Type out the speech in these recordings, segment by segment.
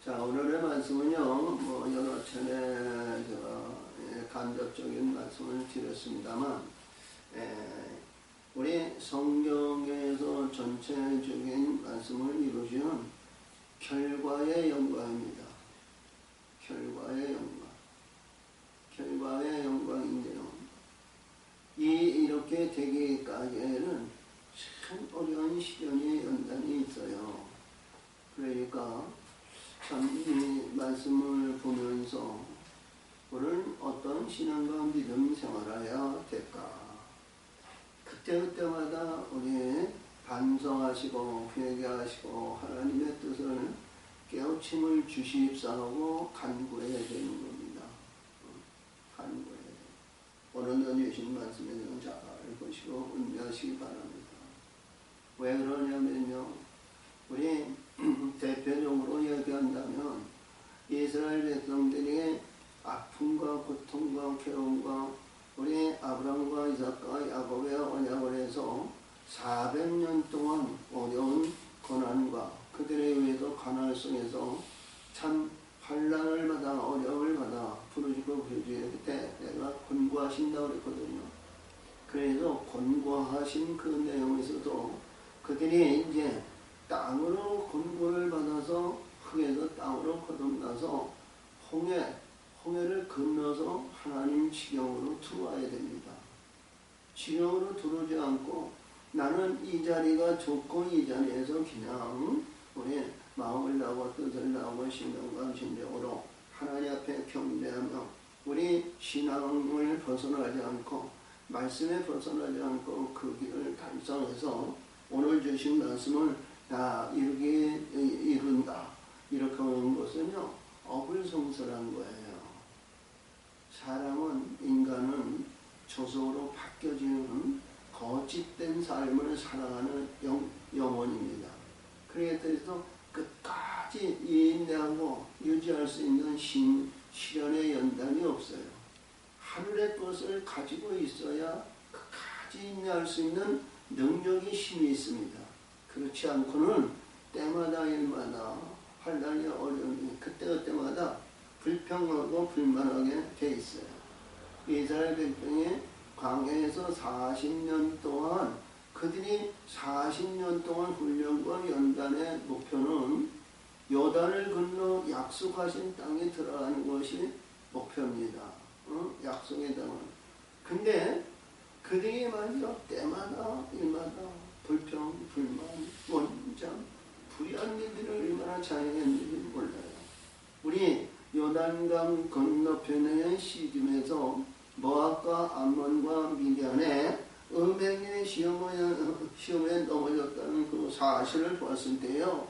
자, 오늘의 말씀은요, 여러 차례 제가 간접적인 말씀을 드렸습니다만, 우리 성경에서 전체적인 말씀을 이루시는 결과의 영광입니다. 결과의 영광. 결과의 영광인데요. 이렇게 되기까지는 참 어려운 시련의 연단이 있어요. 그러니까 참 이 말씀을 보면서 우리는 어떤 신앙과 믿음 생활해야 될까? 그때마다 우리 반성하시고 회개하시고 하나님의 뜻을 깨우침을 주시옵사하고 간구해야 되는 겁니다. 간구해야 돼요. 오늘 주신 말씀에는 잘 보시고 은혜하시기 바랍니다. 왜 그러냐면요, 우리 대표적으로 얘기한다면 이스라엘 백성들이 아픔과 고통과 괴로움과 우리 아브라함과 이삭과 야곱의 언약을 해서 400년 동안 어려운 고난과 그들에 의해서 가나안 속에서 참 환난을 받아 어려움을 받아 부르짖고 부르짖을 때 내가 권고하신다고 그랬거든요. 그래서 권고하신 그 내용에서도 그들이 이제 땅으로 권고를 받아서 흙에서 땅으로 거듭나서 홍해를 건너서 하나님 지경으로 들어와야 됩니다. 지경으로 들어오지 않고 나는 이 자리가 좋고 이 자리에서 그냥 우리 마음을 나고 뜻을 나고 신경과 심정으로 하나님 앞에 경배하며 우리 신앙을 벗어나지 않고 말씀에 벗어나지 않고 그 길을 달성해서 오늘 주신 말씀을 이룬다. 이렇게 하는 것은요, 어불성설한 거예요. 인간은 조속으로 바뀌어지는 거짓된 삶을 살아가는 영혼입니다. 그래서 끝까지 인내하고 유지할 수 있는 시련의 연단이 없어요. 하늘의 것을 가지고 있어야 끝까지 인내할 수 있는 능력이 힘이 있습니다. 그렇지 않고는 때마다 일마다 환난이 어려움이 그때마다 불평하고 불만하게 돼 있어요. 이스라엘 백성이 광야에서 40년 동안 그들이 40년 동안 훈련과 연단의 목표는 요단을 건너 약속하신 땅에 들어가는 것이 목표입니다. 약속의 땅은. 근데 그들이 말이죠, 때마다 일마다 불평, 불만, 원장, 불의한 일들을 얼마나 자행했는지 몰라요. 우리 요단강 건너편의 시즘에서 모압과 암몬과 미디안의 음행의 시험에 넘어졌다는 그 사실을 보았을 때요,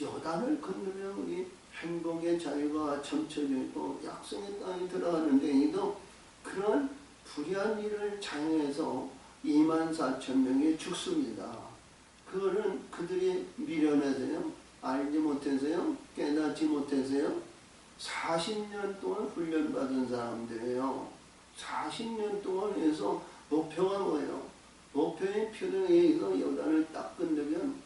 요단을 건너면 우리 행복의 자유가 점쳐져 있고 약속의 땅에 들어가는데 이도 그런 불의한 일을 자행해서 24,000명이 죽습니다. 그거는 그들이 미련해서요, 알지 못해서요, 깨닫지 못해서요, 40년 동안 훈련받은 사람들이에요. 40년 동안 해서 목표가 뭐예요? 목표의 표정에 의해서 요단을 딱 건너면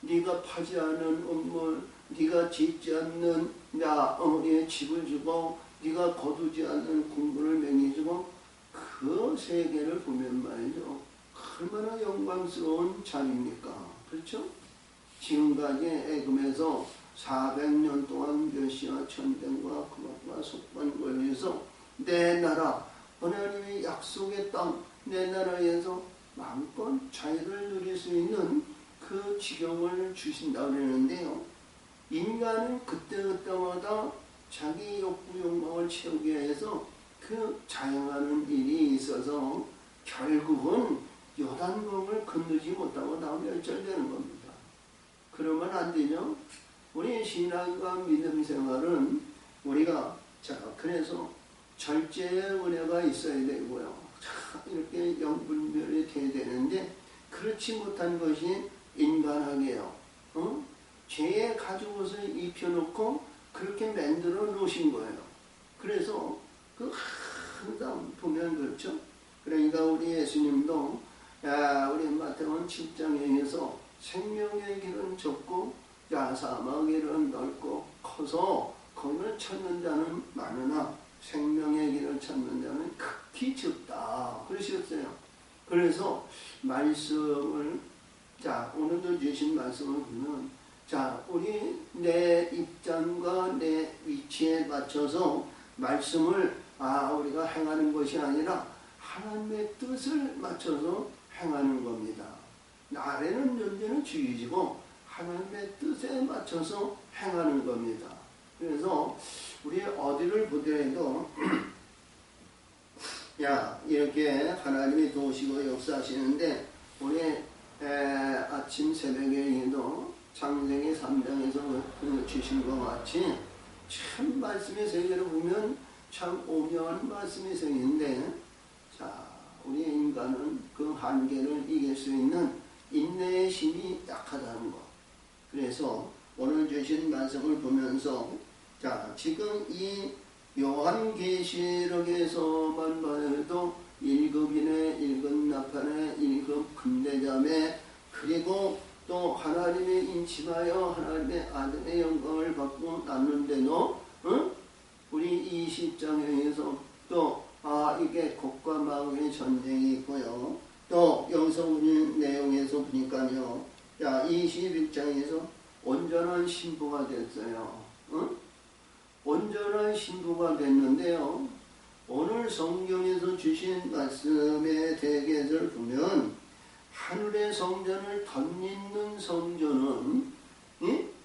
네가 파지 않은 음물, 네가 짓지 않는 어머니의 집을 주고 네가 거두지 않는 공부를 맹해주고 그 세계를 보면 말이죠, 얼마나 영광스러운 자리입니까? 그렇죠? 지금까지 애굽에서 400년 동안 멸시와 전쟁과 구박과 속반을 위해서 내 나라, 하나님의 약속의 땅, 내 나라에서 마음껏 자유를 누릴 수 있는 그 지경을 주신다고 그러는데요, 인간은 그때마다 자기 욕구 욕망을 채우기 위해서 그 자행하는 일이 있어서 결국은 요단강을 건너지 못하고 다 멸절되는 겁니다. 그러면 안 되죠? 우리 신앙과 믿음 생활은 우리가 그래서 절제의 은혜가 있어야 되고요. 이렇게 영분별이 돼야 되는데 그렇지 못한 것이 인간하게요. 죄의 가죽옷을 입혀놓고 그렇게 만들어 놓으신 거예요. 그래서 항상 보면 그렇죠. 그러니까 우리 예수님도 우리 마태복음 7장에 의해서 생명의 길은 좁고 자, 사막이는 넓고 커서 거기를 찾는 자는 많으나 생명의 길을 찾는 자는 극히 적다. 그러셨어요. 그래서 말씀을, 자, 오늘도 주신 말씀을 보면, 자, 우리 내 입장과 내 위치에 맞춰서 말씀을 우리가 행하는 것이 아니라 하나님의 뜻을 맞춰서 행하는 겁니다. 아래는 존재는 주의지고 하나님의 뜻에 맞춰서 행하는 겁니다. 그래서 우리 어디를 보더라도 야, 이렇게 하나님이 도우시고 역사하시는데 우리 아침 새벽에도 창세기 3장에서 주신 것 같이 참 말씀의 세계를 보면 참 오묘한 말씀의 세계인데, 자, 우리 인간은 그 한계를 이길 수 있는 인내의 힘이 약하다는 것. 그래서 오늘 주신 말씀을 보면서, 자, 지금 이 요한계시록에서만 봐도 1급인의 1급 나팔의 1급 금대자매, 그리고 또 하나님의 인침하여 하나님의 아들의 영광을 받고 났는데도 우리 20장에서 또 이게 곡과 마음의 전쟁이 있고요. 또 여기서 우리 내용에서 보니까요, 야, 21장에서 온전한 신부가 됐어요. 온전한 신부가 됐는데요, 오늘 성경에서 주신 말씀의 대개를 보면 하늘의 성전을 덧잇는 성전은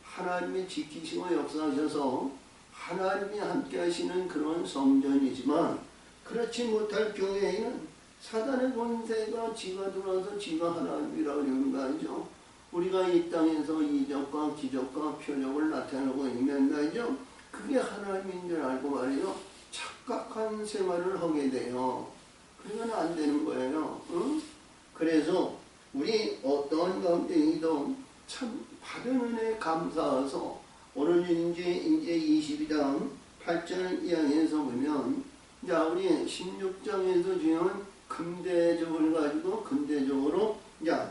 하나님이 지키시고 역사하셔서 하나님이 함께 하시는 그런 성전이지만, 그렇지 못할 교회에는 사단의 권세가 지가 들어와서 지가 하나님이라고 그러는 거 아니죠. 우리가 이 땅에서 이적과 기적과 표적을 나타내고 있는 말이죠. 그게 하나님인 줄 알고 말이죠, 착각한 생활을 하게 돼요. 그러면 안 되는 거예요. 그래서 우리 어떤 가운데에도 참 받은 은혜에 감사해서 오늘 이제 22장 8절 이하에서 보면, 자, 우리 16장에서 지은 금대적을 가지고 금대적으로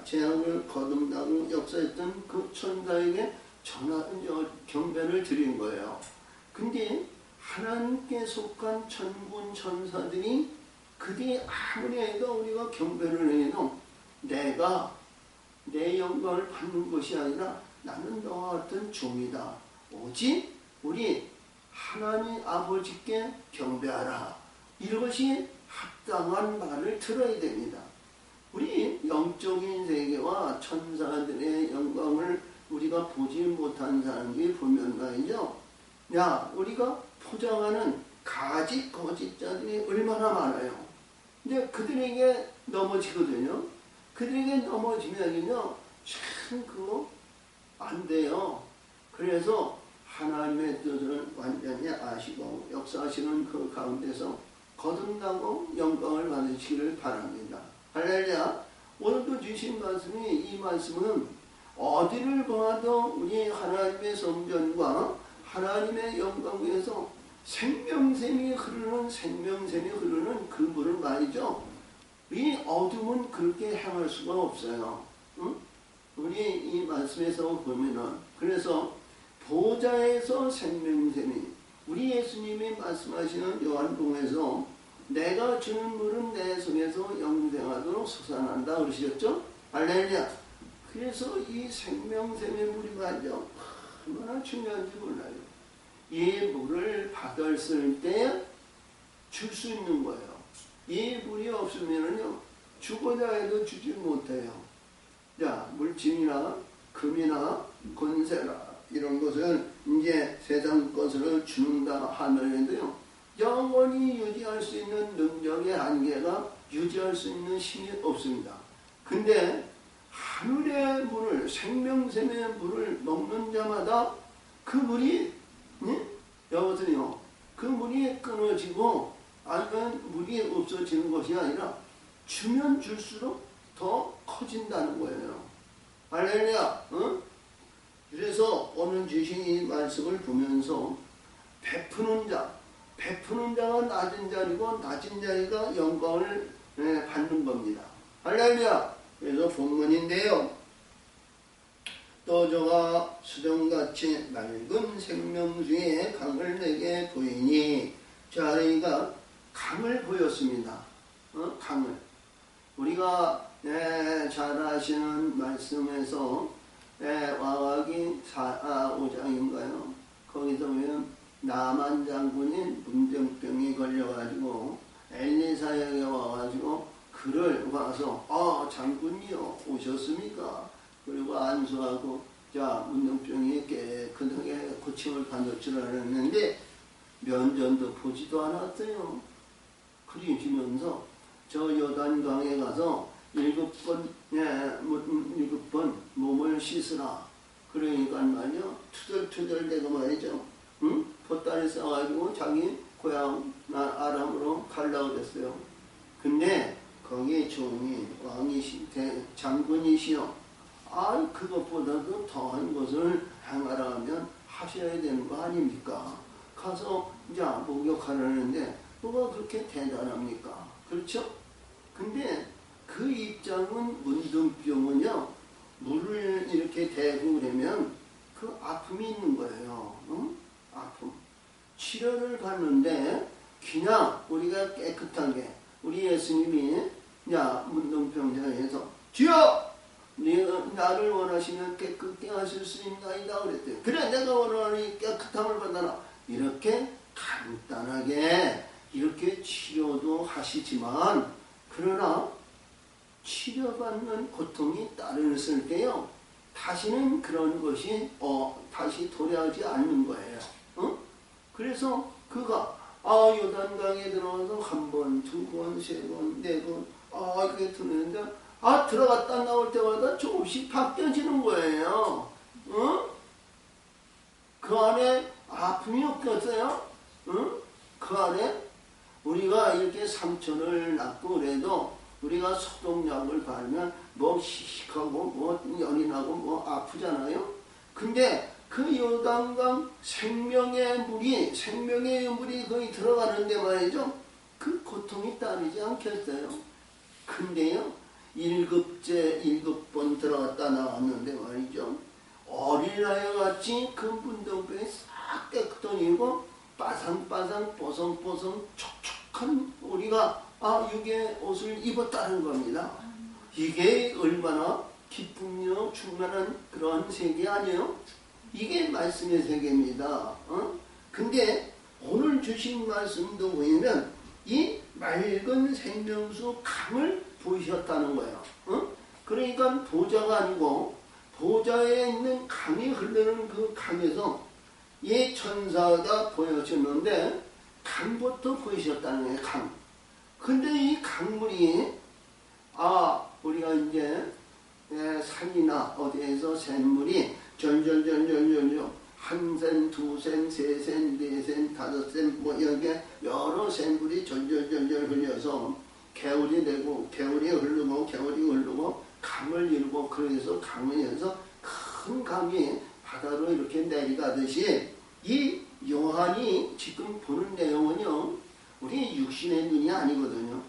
재앙을 거듭나고 역사했던 그 천사에게 경배를 드린 거예요. 근데 하나님께 속한 천군 천사들이 그들이 아무리 해도 우리가 경배를 해도 내가 내 영광을 받는 것이 아니라 나는 너와 같은 종이다. 오직 우리 하나님 아버지께 경배하라. 이것이 합당한 말을 들어야 됩니다. 우리 영적인 세계와 천사들의 영광을 우리가 보지 못한 사람들이 보면 말이죠, 야, 우리가 포장하는 가지 거짓자들이 얼마나 많아요. 근데 그들에게 넘어지거든요. 그들에게 넘어지면요, 참 그거 안 돼요. 그래서 하나님의 뜻을 완전히 아시고 역사하시는 그 가운데서 거듭나고 영광을 받으시기를 바랍니다. 할렐루야. 오늘도 주신 말씀이, 이 말씀은 어디를 봐도 우리 하나님의 성전과 하나님의 영광 위에서 생명샘이 흐르는 그 물을 말이죠. 이 어둠은 그렇게 행할 수가 없어요. 응? 우리 이 말씀에서 보면은, 그래서 보좌에서 생명샘이, 우리 예수님이 말씀하시는 요한복음에서 내가 주는 물은 내 속에서 영생하도록 솟아난다 그러셨죠? 할렐루야. 그래서 이 생명샘의 물이 말이죠, 얼마나 중요한지 몰라요. 이 물을 받았을 때 줄 수 있는 거예요. 이 물이 없으면요, 주고자 해도 주지 못해요. 자, 물질이나 금이나 권세나 이런 것을 이제 세상 것을 주는다 하더라도요, 영원히 유지할 수 있는 능력의 한계가, 유지할 수 있는 힘이 없습니다. 근데 하늘의 물을, 생명샘의 물을 먹는 자마다 그 물이, 여보세요, 그 물이 끊어지고 아니면 물이 없어지는 것이 아니라 주면 줄수록 더 커진다는 거예요. 할렐루야. 그래서 오늘 주신 이 말씀을 보면서 베푸는 자가 낮은 자리고 낮은 자리가 영광을 받는 겁니다. 할렐루야. 그래서 본문인데요, 떠저가 수정같이 맑은 생명수의 강을 내게 보이니. 자, 그러니까 강을 보였습니다. 강을. 우리가 잘 아시는 말씀에서 와가기 5장인가요? 거기서 보면 나만 장군인 문병병이 걸려가지고 엘리사에게 와가지고 그를 와서 장군이요 오셨습니까? 그리고 안수하고 자 문병병이 깨끗하게 고침을 받을 줄 알았는데 면전도 보지도 않았어요. 그러시면서 저 요단강에 가서 7번 몸을 씻으라. 그러니까 말이요 투덜투덜대고 말이죠. 보따리 싸가지고 자기 고향 아람으로 가려고 그랬어요. 근데 거기 종이 장군이시여 그것보다도 더한 것을 행하라면 하셔야 되는 거 아닙니까? 가서 이제 목욕하라는데 뭐가 그렇게 대단합니까? 그렇죠? 근데 그 입장은 문둥병은요 물을 이렇게 대고 그러면 그 아픔이 있는 거예요. 아픔. 치료를 받는데 그냥 우리가 깨끗하게 우리 예수님이 문둥병자에서 주여 나를 원하시면 깨끗게 하실 수 있나이다 그랬대요. 그래 내가 원하니 깨끗함을 받아라. 이렇게 간단하게 이렇게 치료도 하시지만 그러나 치료받는 고통이 따르실 때요 다시는 그런 것이 다시 도래하지 않는 거예요. 그래서 그가 요단강에 들어가서 1번, 2번, 3번, 4번 이렇게 들었는데 들어갔다 나올 때마다 조금씩 바뀌어지는 거예요. 그 안에 아픔이 없겠어요? 그 안에 우리가 이렇게 상처를 낳고 그래도 우리가 소독약을 바르면 씩하고 열이 나고 아프잖아요. 근데 그 요단강 생명의 물이 거기 들어가는데 말이죠. 그 고통이 따르지 않겠어요. 근데요 7번 들어갔다 나왔는데 말이죠. 어린아이 같이 그 문둥병이 싹 깨끗하고 빠상빠상 뽀송뽀송 촉촉한 우리가 육의 옷을 입었다는 겁니다. 이게 얼마나 기쁨요 충만한 그런 세계 아니에요? 이게 말씀의 세계입니다. 근데 오늘 주신 말씀도 보면 이 맑은 생명수 강을 보이셨다는 거예요. 그러니까 보좌가 아니고 보좌에 있는 강이 흐르는 그 강에서 이 천사가 보여졌는데 강부터 보이셨다는 거예요. 강. 근데 이 강물이 우리가 이제 산이나 어디에서 샘물이 절절절절절절 1샘, 2샘, 3샘, 4샘, 5샘 이렇게 여러 샘물이 절절절절 흘려서 개울이 되고 개울이 흐르고 강을 이루고 그래서 강에서 큰 강이 바다로 이렇게 내려가듯이 이 요한이 지금 보는 내용은요 우리 육신의 눈이 아니거든요.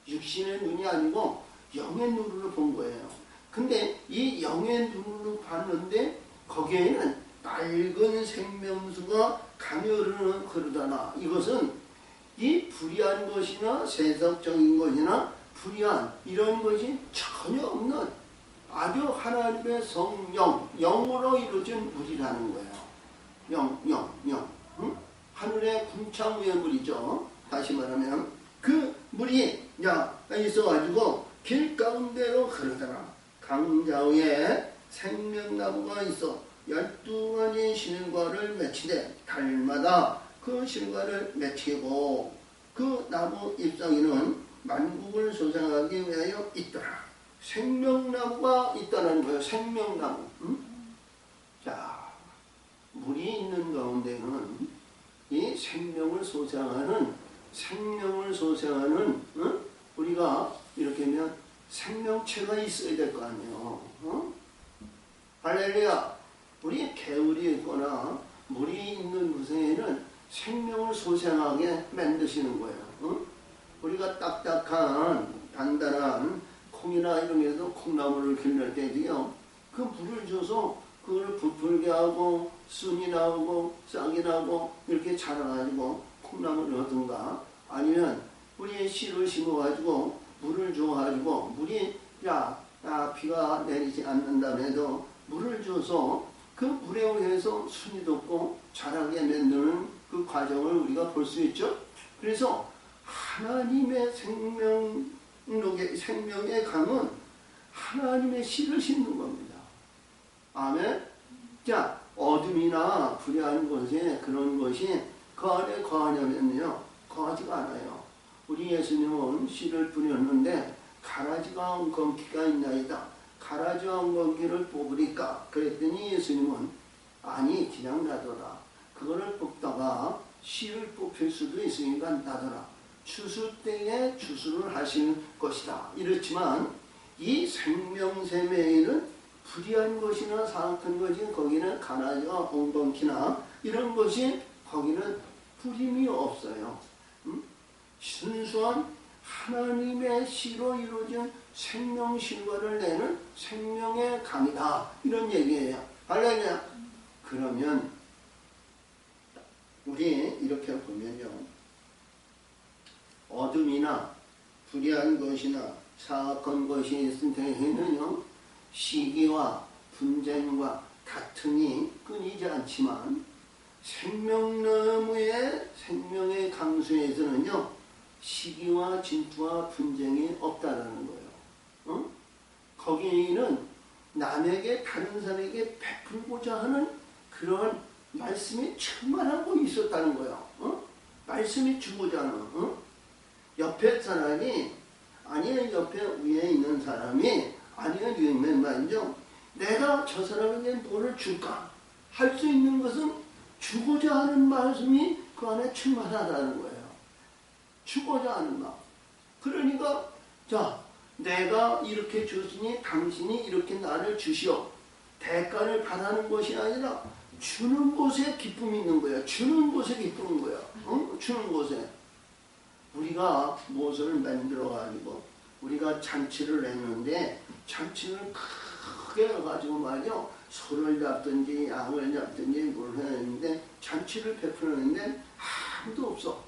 육신의 눈이 아니고 영의 눈으로 본 거예요. 근데 이 영의 눈으로 봤는데 거기에는 맑은 생명수가 강이 흐르다나 이것은 이 불의한 것이나 세속적인 것이나 불의한 이런 것이 전혀 없는 아주 하나님의 성령, 영으로 이루어진 물이라는 거예요. 영. 하늘의 궁창 위의 물이죠. 다시 말하면 그 물이 있어가지고 길 가운데로 흐르더라. 강자위에 생명나무가 있어 12가지 실과를 맺히되 달마다 그 실과를 맺히고 그 나무 잎사귀는 만국을 소생하기 위하여 있더라. 생명나무가 있다는 거예요. 생명나무. 자, 물이 있는 가운데는 이 생명을 소생하는 우리가 이렇게 하면 생명체가 있어야 될 거 아니에요. 할렐루야. 우리 개울이 있거나 물이 있는 곳에는 생명을 소생하게 만드시는 거예요. 우리가 딱딱한 단단한 콩이나 이런 데서 콩나물을 기를 때도요 그 물을 줘서 그걸 부풀게 하고 순이 나오고 싹이 나고 이렇게 자라가지고 콩나물을 얻든가, 아니면 우리 씨를 심어가지고 물을 줘가지고 물이 비가 내리지 않는다면 물을 줘서 그 물에 의해서 순이 돋고 자라게 만드는 그 과정을 우리가 볼 수 있죠. 그래서 하나님의 생명의 강은 하나님의 씨를 심는 겁니다. 아멘. 자, 어둠이나 불의한 곳에 그런 것이 그 안에 거하냐면요, 거하지가 않아요. 우리 예수님은 씨를 뿌렸는데 가라지가 엉겅퀴가 있나이다. 가라지와 엉겅퀴를 뽑으리까? 그랬더니 예수님은 아니, 그냥 놔둬라. 그거를 뽑다가 씨를 뽑힐 수도 있으니까 놔둬라. 추수 때에 추수를 하실 것이다. 이렇지만 이 생명샘에는 불의한 것이나 사악한 것이, 거기는 가라지와 엉겅퀴나 이런 것이 거기는 뿌림이 없어요. 순수한 하나님의 씨로 이루어진 생명 실과를 내는 생명의 강이다, 이런 얘기예요. 할렐루야. 그러면 우리 이렇게 보면요, 어둠이나 불의한 것이나 사악한 것이 있을 때에는요, 시기와 분쟁과 다툼이 끊이지 않지만 생명나무의 생명의 강수에서는요, 시기와 질투와 분쟁이 없다라는 거예요. 거기는 남에게, 다른 사람에게 베풀고자 하는 그런 말씀이 충만하고 있었다는 거예요. 말씀이 주고자 하는. 옆에 사람이, 아니면 옆에 위에 있는 사람이, 아니면 위에 있는 말이죠, 내가 저 사람에게 뭐를 줄까? 할 수 있는 것은 주고자 하는 말씀이 그 안에 충만하다는 거예요. 주고자 하는 마음. 그러니까 자, 내가 이렇게 줬으니 당신이 이렇게 나를 주시오. 대가를 바라는 것이 아니라 주는 곳에 기쁨이 있는 거야. 주는 곳에 기쁨인 거야. 주는 곳에. 우리가 무엇을 만들어가지고 우리가 잔치를 했는데, 잔치를 크게 해가지고 말이요, 소를 잡든지 양을 잡든지 뭘 했는데 잔치를 베풀었는데 아무도 없어.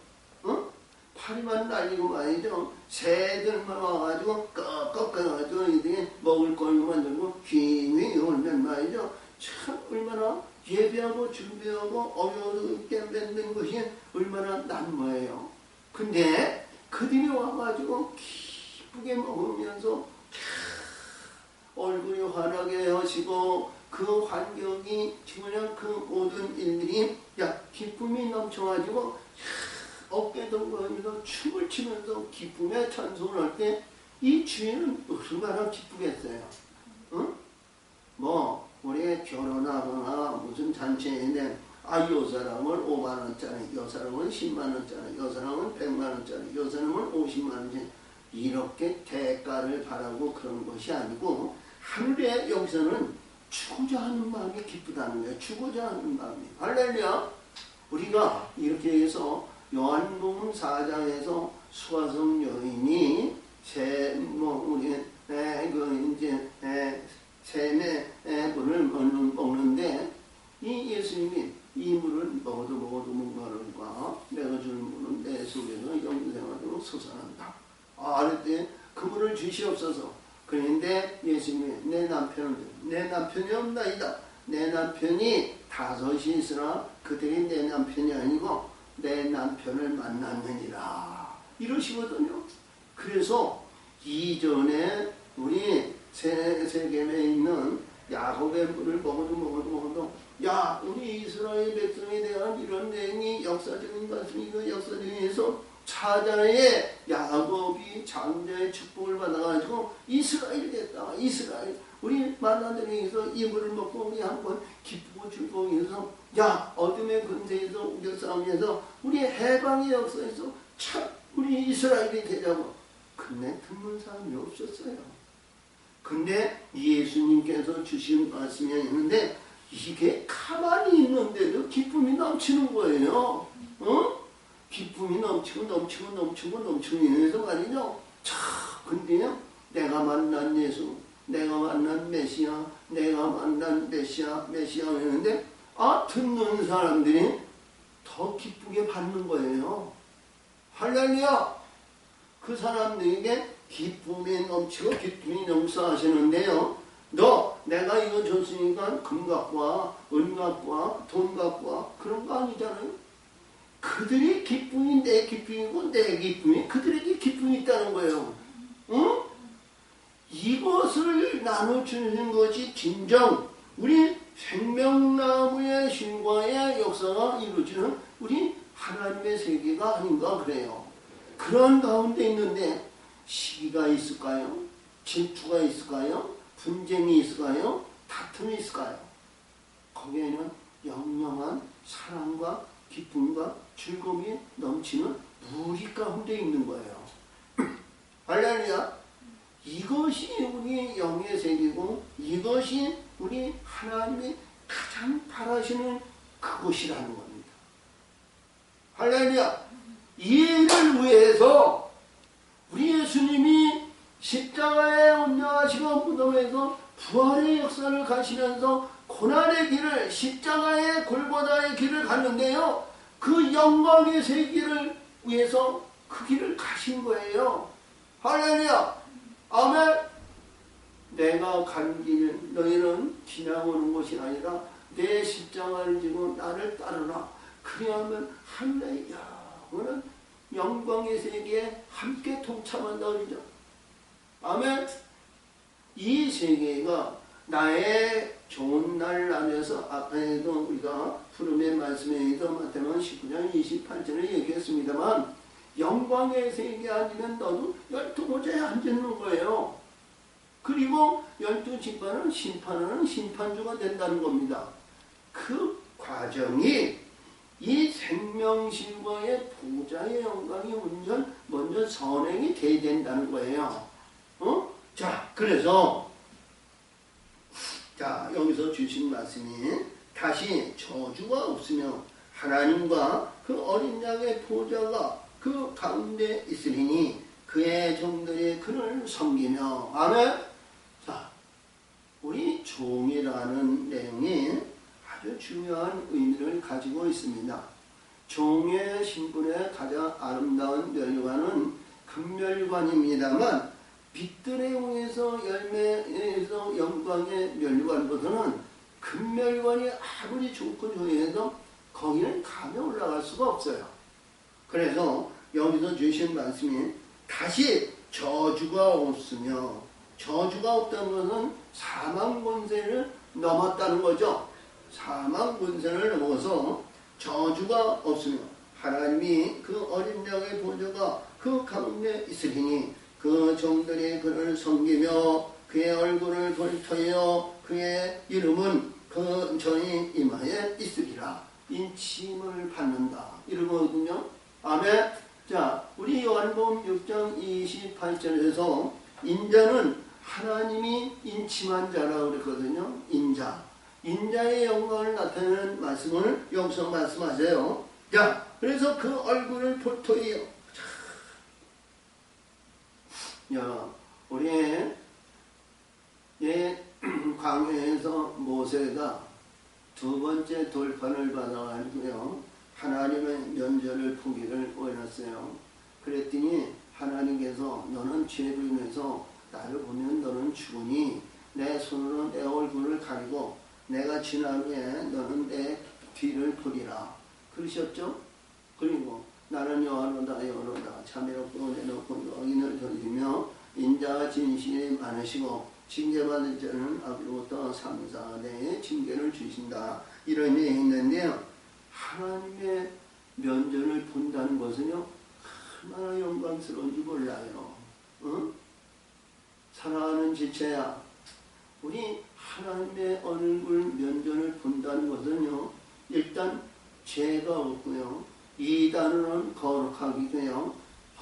파리만 날리고 말이죠, 새들만 와가지고 꺽꺽거려가지고 이들이 먹을 걸 만들고 힘이 오면 말이죠, 참 얼마나 예배하고 준비하고 어렵게 만든 것이 얼마나 난무해요. 근데 그들이 와가지고 기쁘게 먹으면서 얼굴이 환하게 하시고 그 환경이 정말 그 모든 일들이 기쁨이 넘쳐가지고 어깨 동무하면서 춤을 추면서 기쁨에 찬송을 할 때 이 주인은 얼마나 기쁘겠어요. 뭐 우리 결혼하거나 무슨 잔치인데 요 사람은 5만원짜리, 요 사람은 10만원짜리, 요 사람은 100만원짜리, 요 사람은 50만원짜리, 이렇게 대가를 바라고 그런 것이 아니고 하늘에 여기서는 주고자 하는 마음이 기쁘다는 거예요. 주고자 하는 마음이. 할렐루야. 우리가 이렇게 해서 요한복음 4장에서 수가성 여인이 샘의 물을 먹는데, 이 예수님이 이 물을 먹어도 목마른가, 내가 줄 물은 내 속에서 영생하도록 솟아난다. 그랬더니 그 물을 주시옵소서. 그런데 예수님이 내 남편이 없나이다. 내 남편이 5이 있으나 그들이 내 남편이 아니고 내 남편을 만났느니라, 이러시거든요. 그래서 이전에 우리 세겜에 있는 야곱의 물을 먹어도 우리 이스라엘 백성에 대한 이런 내용이 역사적인 것이, 그 역사적에서 차자의 야곱이 장자의 축복을 받아가지고 이스라엘이 됐다. 이스라엘. 우리 만나들에서 이 물을 먹고 우리 한번 기쁘고 즐거워해서 어둠의 근세에서 우겨 싸움에서 우리 해방의 역사에서 참 우리 이스라엘이 되자고. 근데 듣는 사람이 없었어요. 근데 예수님께서 주신 말씀이 있는데 이게 가만히 있는데도 기쁨이 넘치는 거예요. 기쁨이 넘치고 해서 말이죠. 근데요, 내가 만난 예수, 내가 만난 메시아, 내가 만난 메시아였는데 듣는 사람들이 더 기쁘게 받는 거예요. 할렐루야! 그 사람들에게 기쁨이 넘치고 기쁨이 용서하시는데요. 너 내가 이거 줬으니까 금 갖고 와, 은 갖고 와, 돈 갖고 와, 그런 거 아니잖아요. 그들의 기쁨이 내 기쁨이고 내 기쁨이 그들에게 기쁨이 있다는 거예요. 응? 이것을 나눠주는 것이 진정 우리 생명나무의 신과의 역사가 이루어지는 우리 하나님의 세계가 아닌가 그래요. 그런 가운데 있는데 시기가 있을까요? 질투가 있을까요? 분쟁이 있을까요? 다툼이 있을까요? 거기에는 영영한 사랑과 기쁨과 즐거움이 넘치는 무리 가운데 있는 거예요. 할렐루야! 이것이 우리 영의 세계고 이것이 우리 하나님이 가장 바라시는 그것이라는 겁니다. 할렐루야! 이를 위해서 우리 예수님이 십자가에 온전하시고 무덤에서 부활의 역사를 가시면서 고난의 길을 십자가의 골고다의 길을 갔는데요. 그 영광의 세계를 위해서 그 길을 가신 거예요. 할렐루야! 아멘! 내가 간 길 너희는 지나오는 것이 아니라 내 십자가를 지고 나를 따르라. 그래야만 할렐루야! 그는 영광의 세계에 함께 동참한다 그러죠. 아멘. 이 세계가 나의 좋은 날 안에서 아까에도 우리가 푸름의 말씀에도 마태복음 19장 28절을 얘기했습니다만 영광의 세계 아니면 너도 12보좌에 앉는 거예요. 그리고 12지파는 심판하는 심판주가 된다는 겁니다. 그 과정이 이 생명신과의 보좌의 영광이 먼저 선행이 돼야 된다는 거예요. 자, 그래서 여기서 주신 말씀이 다시 저주가 없으며 하나님과 그 어린 양의 보좌가 그 가운데 있으리니 그의 종들이 그를 섬기며 아멘. 자, 우리 종이라는 내용이 아주 중요한 의미를 가지고 있습니다. 종의 신분의 가장 아름다운 멸관은 금멸관입니다만 빛들에 의해서 열매에서 영광의 멸관보다는 금멸관이 아무리 좋고 좋아해도 거기는 감에 올라갈 수가 없어요. 그래서 여기서 주신 말씀이 다시 저주가 없으며 저주가 없다는 것은 사망 권세를 넘었다는 거죠. 사망 권세를 넘어서 저주가 없으며 하나님이 그 어린 양의 보좌가 그 가운데 있으리니 그 종들이 그를 섬기며 그의 얼굴을 돌토하여 그의 이름은 그 전이 이마에 있으리라. 인침을 받는다. 이러거든요. 아멘. 자, 우리 요한복음 6장 28절에서 인자는 하나님이 인침한 자라고 그랬거든요. 인자의 영광을 나타내는 말씀을 여기서 말씀하세요. 자, 그래서 그 얼굴을 돌토하여 우리 광야에서 모세가 두 번째 돌판을 받아가지고요. 하나님의 면전을 보기를 원했어요. 그랬더니 하나님께서 너는 죄로 인해서 나를 보면 너는 죽으니 내 손으로 내 얼굴을 가리고 내가 지난 후에 너는 내 뒤를 보리라. 그러셨죠? 그리고 나는 여호와로다 자매롭고 내놓고 악인을 던지며 인자와 진실이 많으시고 징계받을 자는 앞으로부터 3, 4대의 징계를 주신다. 이런 얘기 했는데요. 하나님의 면전을 본다는 것은요. 얼마나 영광스러운지 몰라요. 사랑하는 지체야. 우리 하나님의 얼굴 면전을 본다는 것은요. 일단 죄가 없고요. 이단으로는 거룩하기고요.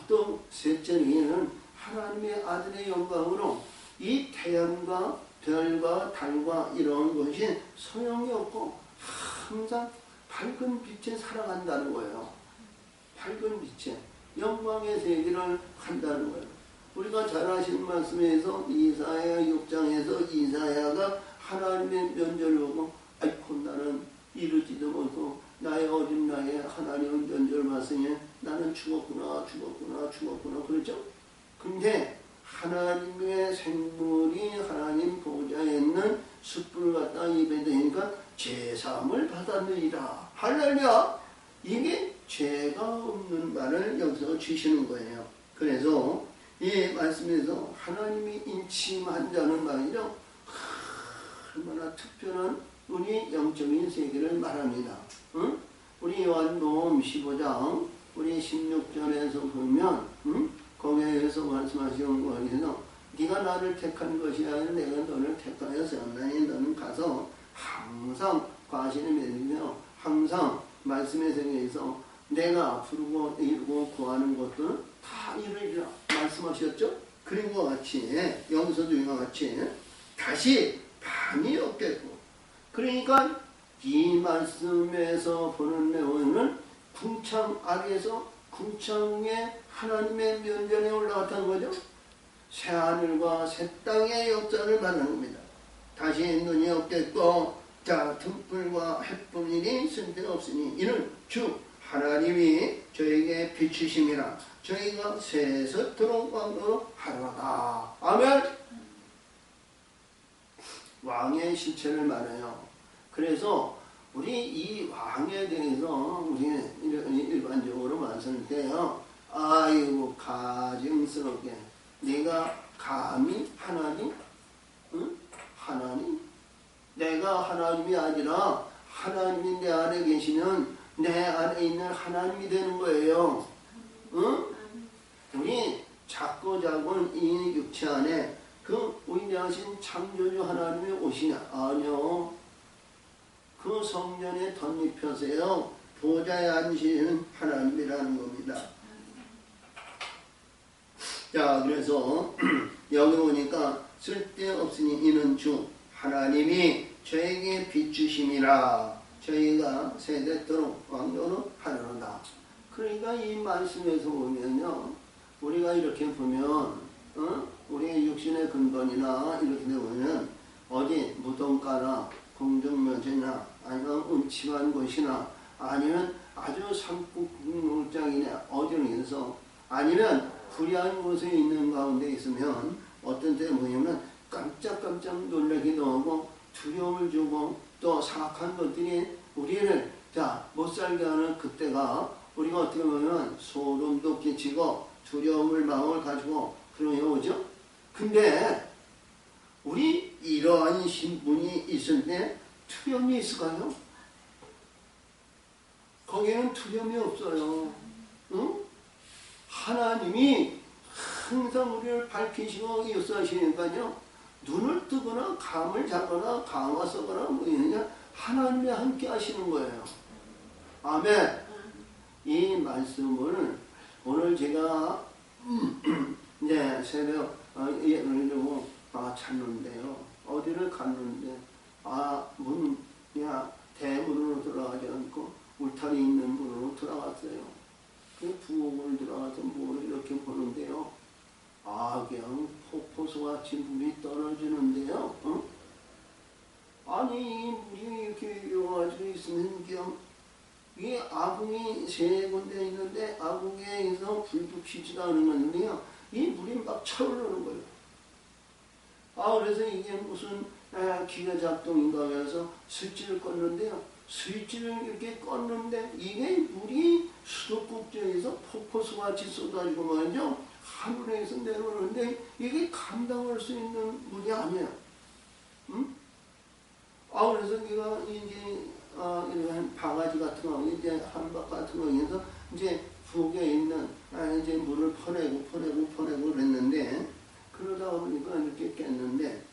또 셋째는 하나님의 아들의 영광으로 이 태양과 별과 달과 이런 것이 소용이 없고 항상 밝은 빛에 살아간다는 거예요. 밝은 빛에 영광의 세계를 한다는 거예요. 우리가 잘 아시는 말씀에서 이사야 6장에서 이사야가 하나님의 면전을 보고 아이고 나는 이르지도 못하고 나의 어린 나이에 하나님의 면전을 봤으니 나는 죽었구나 그렇죠? 근데 하나님의 생물이 하나님 보좌에 있는 숯불을 갖다 입에 대니까 제사함을 받았느니라. 할렐루야. 이게 죄가 없는 말을 여기서 주시는 거예요. 그래서 이 말씀에서 하나님이 인침한 자는 말이죠. 얼마나 특별한 우리 영적인 세계를 말합니다. 응? 우리 요한복음 15장 우리 16절에서 보면 거기에서 말씀하시는 거에서 네가 나를 택한 것이 아니라 내가 너를 택하였으니 너는 가서 항상 과신을 맺으며 항상 말씀의 세계에서 내가 부르고 이루고 구하는 것들은 다 이루리라 말씀하셨죠? 그리고 같이 여기서도 이와 같이 다시 반이 없겠고 그러니까 이 말씀에서 보는 내용은 궁창 아래에서 궁창에 하나님의 면전에 올라갔다는 거죠. 새하늘과 새 땅의 역사를 말하는 겁니다. 다시 눈이 없겠고 자 등불과 햇불이 쓸데없으니 이는 주 하나님이 저에게 비추심이라 저희가 새서도록 왕으로 하리로다. 아멘. 왕의 실체를 말해요. 그래서 우리 이 왕에 대해서 우리는 일반적으로 말씀을 때요. 아이고 가증스럽게 내가 감히 하나님? 응? 하나님? 내가 하나님이 아니라 하나님이 내 안에 계시면 내 안에 있는 하나님이 되는 거예요. 응? 우리 작고 작은 이 육체 안에 그 위대하신 창조주 하나님이 오시냐? 아니요. 그 성전에 덧입혀서요. 보좌에 앉으시는 하나님이라는 겁니다. 자, 그래서 여기 보니까 쓸데없으니 이는 주 하나님이 저에게 비추심이라 저희가 세대토록 왕노로 하려다. 그러니까 이 말씀에서 보면요. 우리가 이렇게 보면 우리의 육신의 근본이나 이렇게 보면 어디 무덤가나 공중묘지나 아니면 음침한 곳이나 아니면 아주 산골짜기나 어디에서 아니면 불의한 곳에 있는 가운데 있으면 어떤 때 뭐냐면 깜짝깜짝 놀라기도 하고 두려움을 주고 또 사악한 것들이 우리를 못살게 하는 그때가 우리가 어떻게 보면 소름도 끼치고 두려움을 마음을 가지고 그러요 오죠. 근데 우리 이러한 신분이 있을 때 두려움이 있을까요? 거기에는 두려움이 없어요. 응? 하나님이 항상 우리를 밝히시고 역사하시니까요. 눈을 뜨거나 감을 자거나 강화 쓰거나 뭐 이러냐 하나님이 함께 하시는 거예요. 아멘. 이 말씀을 오늘 제가 이제 새벽 예를 들고 찾는데요. 어디를 갔는데 대문으로 들어가지 않고 울타리 있는 문으로 들어갔어요. 그 부엌을 들어가서 문을 이렇게 보는데요. 그냥 폭포수같이 물이 떨어지는데요. 응? 아니 이 물이 이렇게 여가지고 있으면 그냥 이게 아궁이 세 군데 있는데 아궁이에서 불도 피지도 않은 건데요. 이 물이 막 차오르는 거예요. 그래서 이게 무슨 기계 작동인가 해서 스위치를 껐는데요. 스위치를 이렇게 껐는데 이게 물이 수도꼭지에서 폭포수같이 쏟아지고 말이죠. 하늘에서 내려오는데 이게 감당할 수 있는 물이 아니에요. 응? 그래서 내가 이제 이런 바가지 같은 거 이제 한박 같은 거에서 이제 부엌에 있는 이제 물을 퍼내고 그랬는데 그러다 보니까 이렇게 깼는데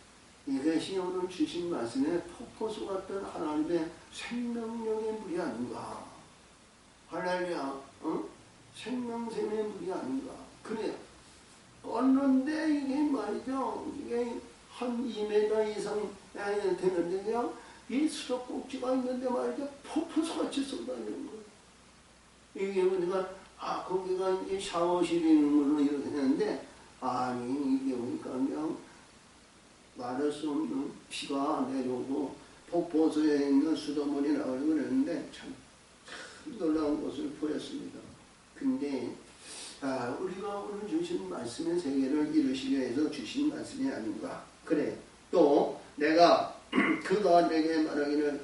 이것이 오늘 주신 말씀에 폭포수 같은 하나님의 생명력의 물이 아닌가. 할렐루야. 생명샘의 물이 아닌가. 그래요. 껐는데 이게 말이죠. 이게 한 2m 이상 되는데요. 이 수도꼭지가 있는데 말이죠. 폭포수같이 쏟아지는 거예요. 이게 보니까 거기가 이제 샤워실이 있는 걸로 이렇게 되는데 아니 이게 보니까 그냥 말할 수 없는 비가 내려오고 폭포수에 있는 수돗물이 나오려고 그랬는데 참 놀라운 것을 보였습니다. 근데 우리가 오늘 주신 말씀의 세계를 이루시기 위해서 주신 말씀이 아닌가. 그래. 또 내가 그들에게 말하기를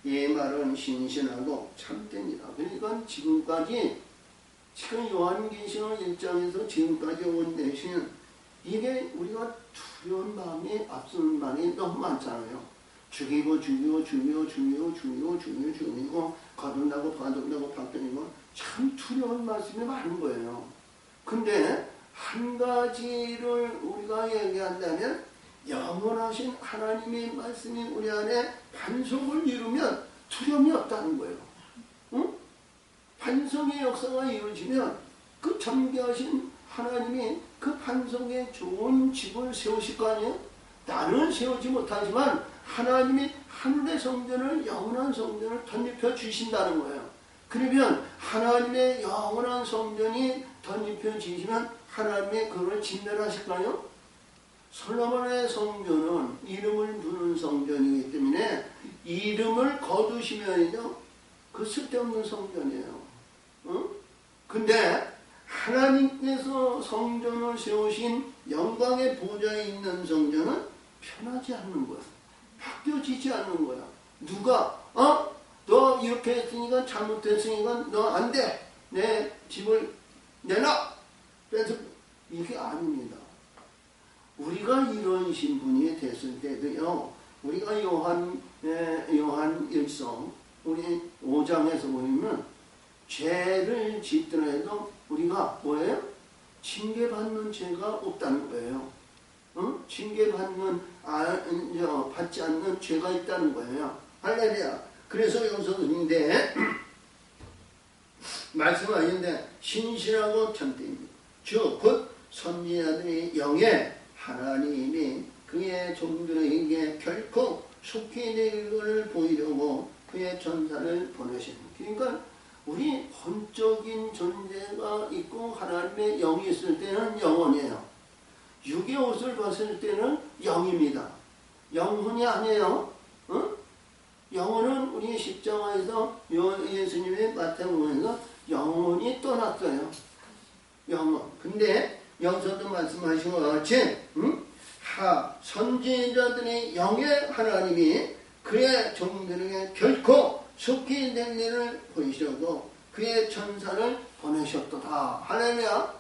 이 말은 신신하고 참됩니다. 그러니까 지금 요한계시록 1장에서 지금까지 온 내신 이게 우리가 두려운 마음이 앞서는 말이 너무 많잖아요. 죽이고 거둔다고 바뀌고 참 두려운 말씀이 많은 거예요. 근데 한 가지를 우리가 얘기한다면 영원하신 하나님의 말씀이 우리 안에 반석을 이루면 두려움이 없다는 거예요. 응? 반석의 역사가 이루어지면 그 전개하신 하나님이 그 반석에 좋은 집을 세우실 거 아니에요? 나는 세우지 못하지만 하나님이 하늘의 성전을 영원한 성전을 덧입혀 주신다는 거예요. 그러면 하나님의 영원한 성전이 덧입혀 주시면 하나님이 그걸 진멸하실까요? 솔로몬의 성전은 이름을 두는 성전이기 때문에 이름을 거두시면요 그 쓸데없는 성전이에요. 응? 근데 하나님께서 성전을 세우신 영광의 보좌에 있는 성전은 편하지 않는 거야. 바뀌어지지 않는 거야. 누가 너 이렇게 했으니까 잘못했으니까 너 안 돼. 내 집을 내놔. 그래서 이게 아닙니다. 우리가 이런 신분이 됐을 때도요. 우리가 요한 1서 우리 5장에서 보면 죄를 짓더라도 우리가 뭐예요? 징계받는 죄가 없다는 거예요. 응? 받지 않는 죄가 있다는 거예요. 할렐루야. 그래서 여기서 근데 말씀하시는데 신실하고 참되입니다. 즉 곧 선지자들이 영에 하나님이 그의 종들에게 결코 속히 될 것을 보이려고 그의 전사를 보내십니다. 그러니까 우리 혼적인 존재가 있고 하나님의 영이 있을 때는 영혼이에요. 육의 옷을 봤을 때는 영입니다. 영혼이 아니에요. 어? 영혼은 우리 십자가에서 예수님의 마태복음에서 영혼이 떠났어요. 영혼. 근데 여기서도 말씀하신 것 같이 선지자들의 영의 하나님이 그의 종들에게 결코 속히 될 일을 보이시려고 그의 천사를 보내셨도다. 할렐루야.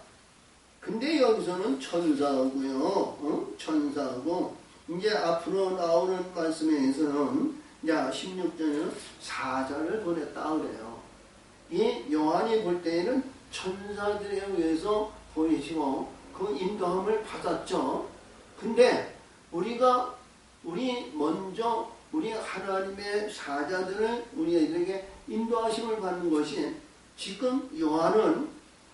근데 여기서는 천사고요. 천사고 이제 앞으로 나오는 말씀에서는 이제 16절에는 사자를 보냈다 그래요. 이 요한이 볼 때에는 천사들에 의해서 보이시고 그 인도함을 받았죠. 근데 우리 먼저 우리 하나님의 사자들을 우리에게 인도하심을 받는 것이 지금 요한은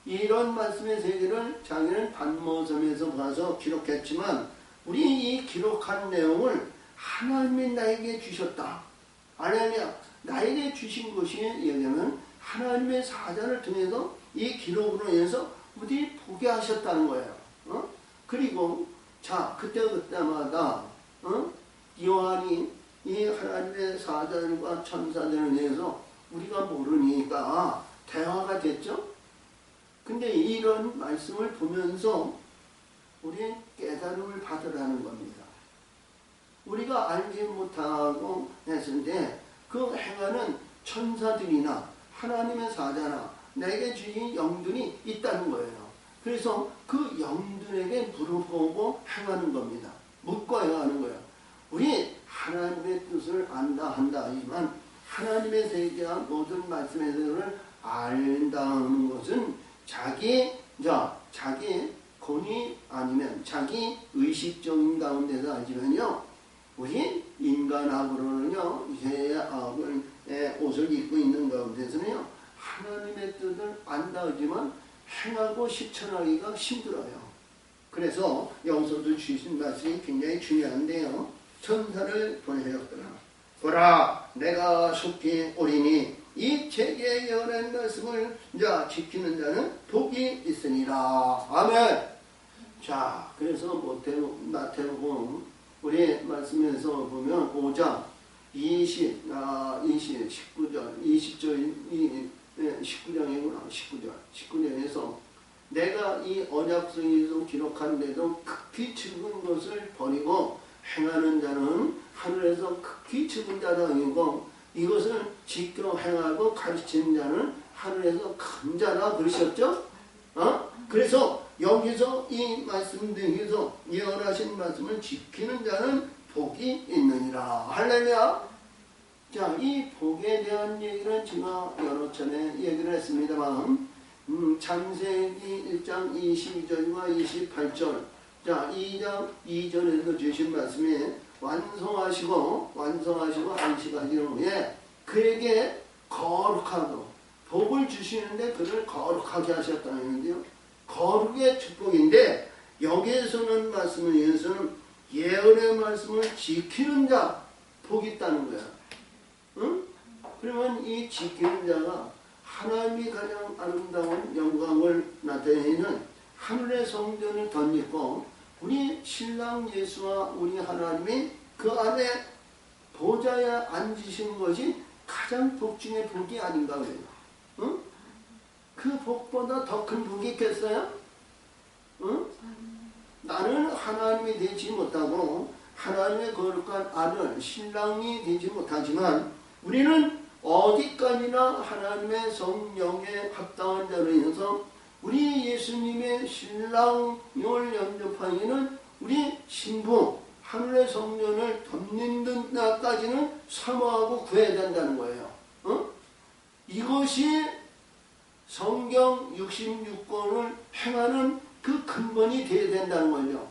이런 말씀의 세계를 자기는 반모섬에서 봐서 기록했지만 우리 이 기록한 내용을 하나님이 나에게 주셨다. 할렐루야. 나에게 주신 것이 얘기하면 하나님의 사자를 통해서 이 기록으로 인해서 우리 보게 하셨다는 거예요. 그리고 자 그때마다 요한이 이 하나님의 사자들과 천사들에 대해서 우리가 모르니까 대화가 됐죠. 근데 이런 말씀을 보면서 우리 깨달음을 받으라는 겁니다. 우리가 알지 못하고 했을 때 그 행하는 천사들이나 하나님의 사자나 내게 주신 영들이 있다는 거예요. 그래서 그 영들에게 물어보고 행하는 겁니다. 묻고 행하는 거예요. 우리 하나님의 뜻을 안다 한다 하지만 하나님의 세계와 모든 말씀의 세계를 안다는 것은 자기 권위 아니면 자기 의식적인 가운데서 하지만요. 우리 인간하고는요. 죄악의 옷을 입고 있는 가운데서는요. 하나님의 뜻을 안다 하지만 행하고 실천하기가 힘들어요. 그래서 여기서도 주신 말씀이 굉장히 중요한데요. 천사를 보내셨더라. 보라 내가 속히 오리니 이 책에 연한 말씀을 지키는 자는 복이 있으니라. 아멘. 자, 그래서 마태복음 우리 말씀에서 보면 5장 19절 19장이구나. 19장에서 내가 이 언약서에서 기록한 데도 극히 적은 것을 버리고 행하는 자는 하늘에서 극히 적은 자다. 이것을 지켜 행하고 가르치는 자는 하늘에서 큰 자다. 그러셨죠? 그래서 여기서 이 말씀 등에서 예언하신 말씀을 지키는 자는 복이 있느니라. 할렐루야. 자, 이 복에 대한 얘기는 제가 여러 차례 얘기를 했습니다만 창세기 1장 22절과 28절, 자 2장 2절에서 주신 말씀에 완성하시고 안식하시는 후에 그에게 거룩하고 복을 주시는데 그를 거룩하게 하셨다는데요. 거룩의 축복인데 여기에서는 말씀을 위해서는 예언의 말씀을 지키는 자 복이 있다는 거야. 응? 그러면 이 지키는 자가 하나님이 가장 아름다운 영광을 나타내는 하늘의 성전을 덧입고 우리 신랑 예수와 우리 하나님이 그 안에 보좌에 앉으신 것이 가장 복 중의 복이 아닌가 그래요. 응? 그 복보다 더 큰 복이 있겠어요? 응? 나는 하나님이 되지 못하고 하나님의 거룩한 아들 신랑이 되지 못하지만 우리는 어디까지나 하나님의 성령에 합당한 자로 인해서 우리 예수님의 신랑을 영접하기는 우리 신부 하늘의 성전을 덮는 날까지는 사모하고 구해야 된다는 거예요. 이것이 성경 66권을 행하는 그 근본이 되어야 된다는 거죠.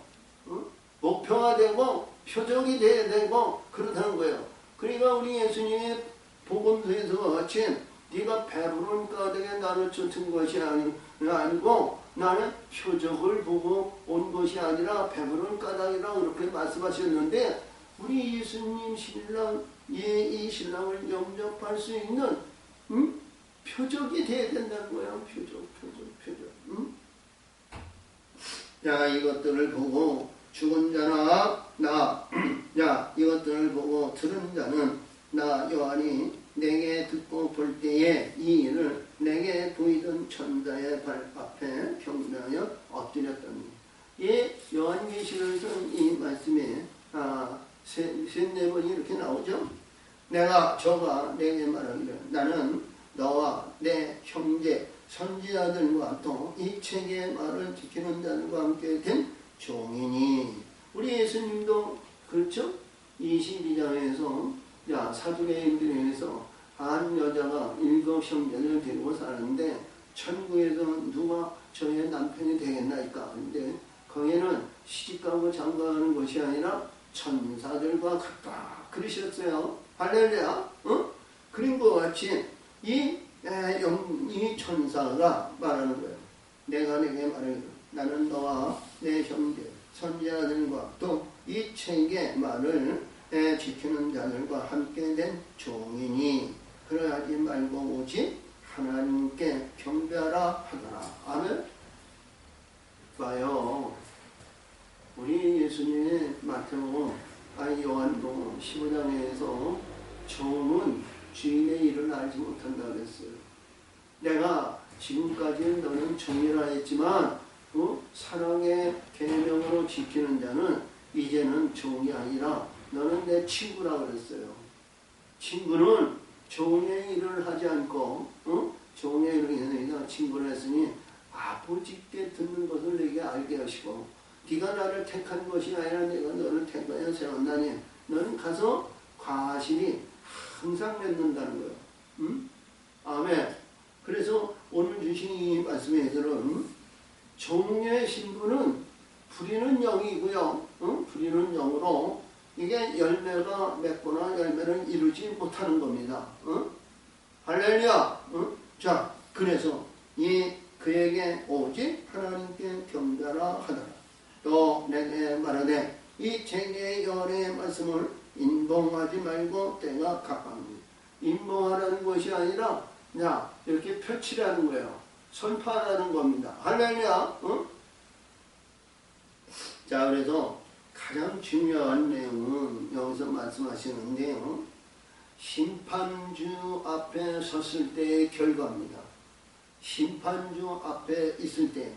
목표가 되고 표적이 되어야 되고 그렇다는 거예요. 그러니까 우리 예수님의 복음서에서 같이 네가 배부른 까닭에 나를 쫓은 것이 아니고 나는 표적을 보고 온 것이 아니라 배부른 까닭이라 그렇게 말씀하셨는데 우리 예수님 신랑 이 신랑을 영접할 수 있는 표적이 돼야 된다는 거예요. 표적. 자, 이것들을 보고 죽은 자나 이것들을 보고 들은 자는 나 요한이 내게 듣고 볼 때에 이 일을 내게 보이던 천사의 발 앞에 경배하여 엎드렸더니 이 요한계시록에서 이 말씀에 네 번이 이렇게 나오죠. 저가 내게 말하기를 나는 너와 내 형제 선지자들과 또 이 책의 말을 지키는 자들과 함께 된 종이니. 우리 예수님도 그렇죠? 22장에서 사두개인들에서 한 여자가 7 형제를 데리고 사는데 천국에서 누가 저의 남편이 되겠나이까. 근데 거기는 시집가고 장가가는 것이 아니라 천사들과 같다. 그러셨어요. 할렐루야. 그런 것 같이 이 천사가 말하는 거예요. 내가 내게 말하기를 나는 너와 내 형제 선지자들과 또 이 책의 말을 지키는 자들과 함께 된 종이니 그러하지 말고 오직 하나님께 경배하라 하더라. 아멘. 봐요. 우리 예수님의 마태복음 요한복음 15장에서 종은 주인의 일을 알지 못한다 그랬어요. 내가 지금까지 너는 종이라 했지만 사랑의 계명으로 지키는 자는 이제는 종이 아니라 너는 내 친구라 그랬어요. 친구는 종의 일을 하지 않고 종의 일을 해서 친구를 했으니 아버지께 듣는 것을 내게 알게 하시고 네가 나를 택한 것이 아니라 내가 너를 택하여 세웠나니 너는 가서 과실이 항상 맺는다는 거예요. 아멘. 그래서 오늘 주신 이 말씀에서는 종의 신분은 부리는 영이고요. 부리는 영으로 이게 열매가 맺거나 열매를 이루지 못하는 겁니다. 할렐루야. 자, 그래서 그에게 오직 하나님께 경배하라 하더라. 또 내게 말하되 이 책의 열의 말씀을 인봉하지 말고 때가 가까우니. 인봉하라는 것이 아니라 이렇게 펼치라는 거예요. 선포하라는 겁니다. 할렐루야. 자, 그래서 가장 중요한 내용은 여기서 말씀하시는데요. 심판주 앞에 섰을 때의 결과입니다. 심판주 앞에 있을 때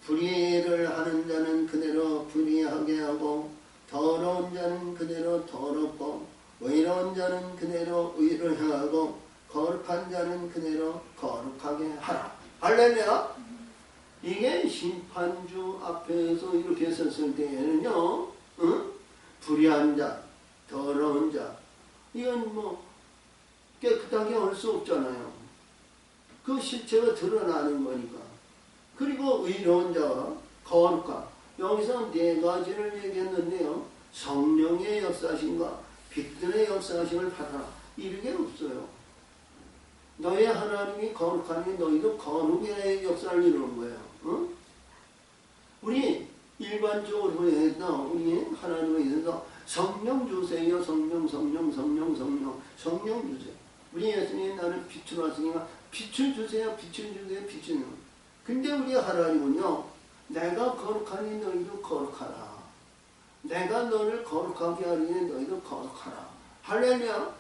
불의를 하는 자는 그대로 불의하게 하고 더러운 자는 그대로 더럽고 의로운 자는 그대로 의를 행하고 거룩한 자는 그대로 거룩하게 하라. 할렐루야. 이게 심판주 앞에서 이렇게 섰을 때에는요, 불의한 자, 더러운 자, 이건 뭐 깨끗하게 할 수 없잖아요. 그 실체가 드러나는 거니까. 그리고 의로운 자와 거룩한, 여기서 네 가지를 얘기했는데요. 성령의 역사심과 빛들의 역사심을 받아라. 이게 없어요. 너의 하나님이 거룩하니 너희도 거룩의 역사를 이루는 거예요. 응? 우리 일반적으로 해서 우리 하나님에 있어서 성령 주세요. 성령 주세요. 우리 예수님 나는 빛을 왔으니까 빛을 주세요. 빛을. 근데 우리 하나님은요, 내가 거룩하니 너희도 거룩하라. 내가 너를 거룩하게 하니 너희도 거룩하라. 할렐루야.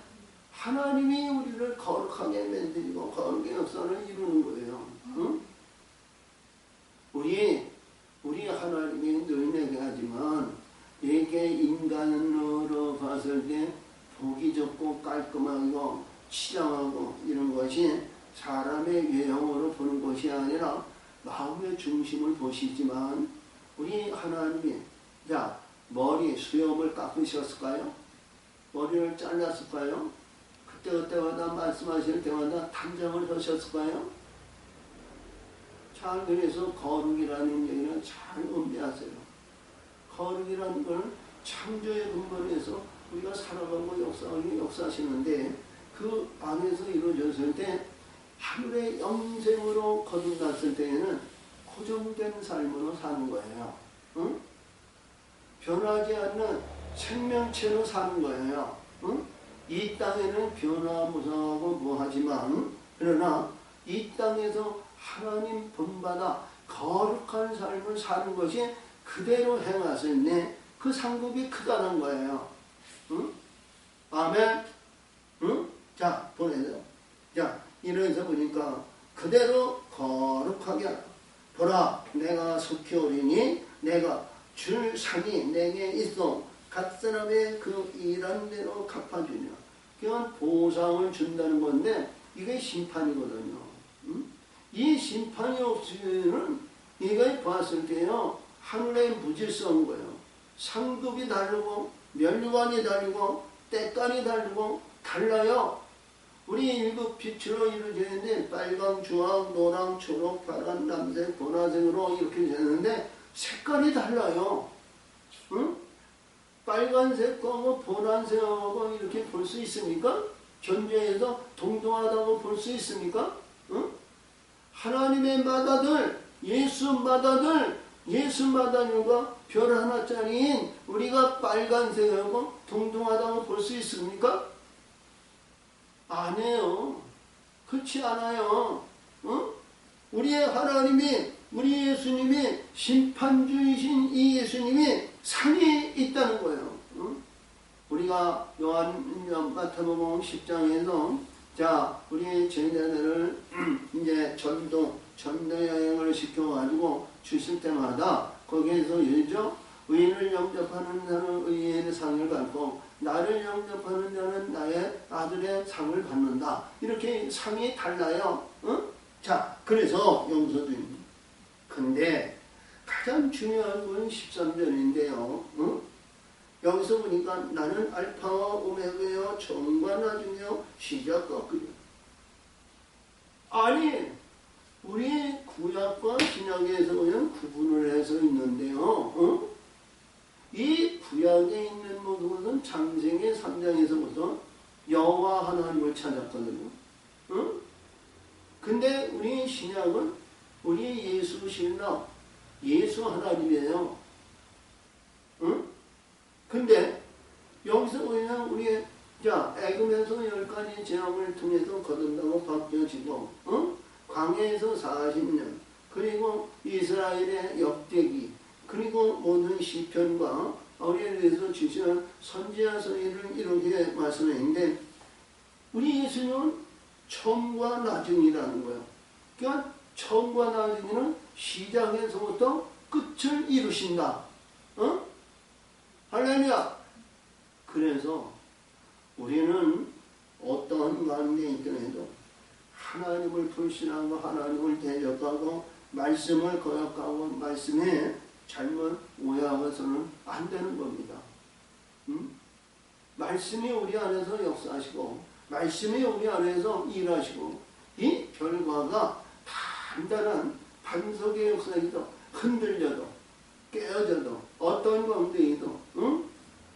하나님이 우리를 거룩하게 만들고 거룩의 역사를 이루는 거예요. 응? 우리 하나님이 늘 내게 하지만 내게 인간으로 봤을 때 보기 좋고 깔끔하고 치장하고 이런 것이 사람의 외형으로 보는 것이 아니라 마음의 중심을 보시지만 우리 하나님이 자 머리 수염을 깎으셨을까요? 머리를 잘랐을까요? 그때마다 말씀하실 때마다 단장을 하셨을까요? 잘 그래서 거룩이라는 얘기는 잘 음미하세요. 거룩이라는 걸 창조의 근본에서 우리가 살아가고 역사하시는데 그 안에서 이루어졌을 때 하늘의 영생으로 거듭났을 때에는 고정된 삶으로 사는 거예요. 응? 변하지 않는 생명체로 사는 거예요. 응? 이 땅에는 변화무쌍하고 뭐하지만 그러나 이 땅에서 하나님 본받아 거룩한 삶을 사는 것이 그대로 행하실 때 그 상급이 크다는 거예요. 응? 아멘. 응? 자, 보내요. 자, 이래서 보니까 그대로 거룩하게 하라. 보라, 내가 속히 오리니 내가 줄 상이 내게 있어 각 사람의 그 일한 대로 갚아주냐. 그건 보상을 준다는 건데 이게 심판이거든요. 응? 이 심판이 없으면 이걸 봤을 때요 하늘의 무질서한 거예요. 상급이 다르고 면류관이 다르고 때깔이 다르고 달라요. 우리 일곱 빛으로 이루어지는데 빨강, 주황, 노랑, 초록, 파란, 남색, 보라색으로 이렇게 되는데 색깔이 달라요. 응? 빨간색하고 보라색하고 이렇게 볼 수 있습니까? 견주에서 동등하다고 볼 수 있습니까? 응? 하나님의 마다들, 예수 마다들과 별 하나짜리인 우리가 빨간색하고 동등하다고 볼 수 있습니까? 아니에요. 그렇지 않아요. 어? 우리의 하나님이, 우리 예수님이, 심판주이신 이 예수님이 상이 있다는 거예요. 어? 우리가 마태복음 10장에서 자, 우리 제자들을 이제 전도 여행을 시켜가지고 주실 때마다 거기에서 예죠? 의인을 영접하는 자는 의인의 상을 받고 나를 영접하는 자는 나의 아들의 상을 받는다. 이렇게 상이 달라요. 어? 자, 그래서 용서드립니다. 근데 가장 중요한 건 13절인데요. 어? 여기서 보니까 나는 알파와 오메가요 처음과 나중이요 시작과 끝이요. 아니 우리 구약과 신약에서 그냥 구분을 해서 있는데요. 어? 이 구약에 있는 모든 것은 창세기 3장에서부터 여호와 하나님을 찾았거든요. 어? 근데 우리 신약은 우리 예수 신랑 예수 하나님이에요. 어? 근데 여기서 그냥 우리 자 애굽에서 10가지 재앙을 통해서 거듭나고 바뀌어지고 광야에서 40년 그리고 이스라엘의 역대기 그리고 모든 시편과 우리에 대해서 주시는 선지자 서기를 이렇게 말씀했는데 우리 예수님은 처음과 나중이라는 거예요. 그러니까 처음과 나중에는 시작에서부터 끝을 이루신다. 할렐루야! 그래서 우리는 어떠한 가운데 있더라도 하나님을 불신하고 하나님을 대적하고 말씀을 거역하고 말씀에 잘못 오해하고서는 안 되는 겁니다. 말씀이 우리 안에서 역사하시고 말씀이 우리 안에서 일하시고 이 결과가 단단한 반석의 역사이도 흔들려도 깨어져도 어떤 가운데에도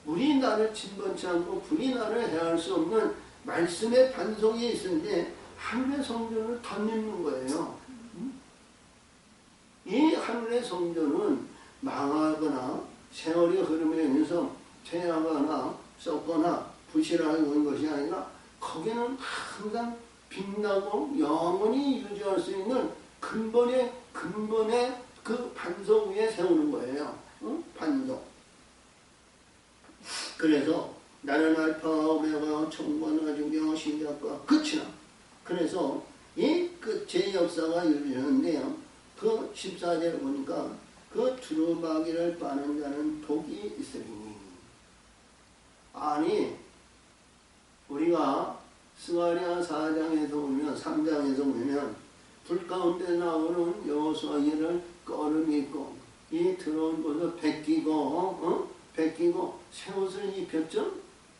불이 나를 침범치 않고 불이 나를 해할 수 없는 말씀의 반석이 있는데 하늘의 성전을 덧입는 거예요. 이 하늘의 성전은 망하거나 세월이 흐름에 의해서 퇴하거나 썩거나 부실하는 것이 아니라 거기는 항상 빛나고 영원히 유지할 수 있는 근본의 그 반석 위에 세우는 거예요. 반석. 그래서 나는 알파와 오메가 처음과 나중이요 시작과 끝이나. 그래서 이 끝의 역사가 이루어지는데요. 그 14절에 보니까 그 두루마기를 빠는 자는 복이 있으리니. 아니 우리가 스가랴 4장에서 보면 3장에서 보면 불 가운데 나오는 여호수아를 꺼름이 있고 이 들어온 곳을 벗기고 새 옷을 입혔죠.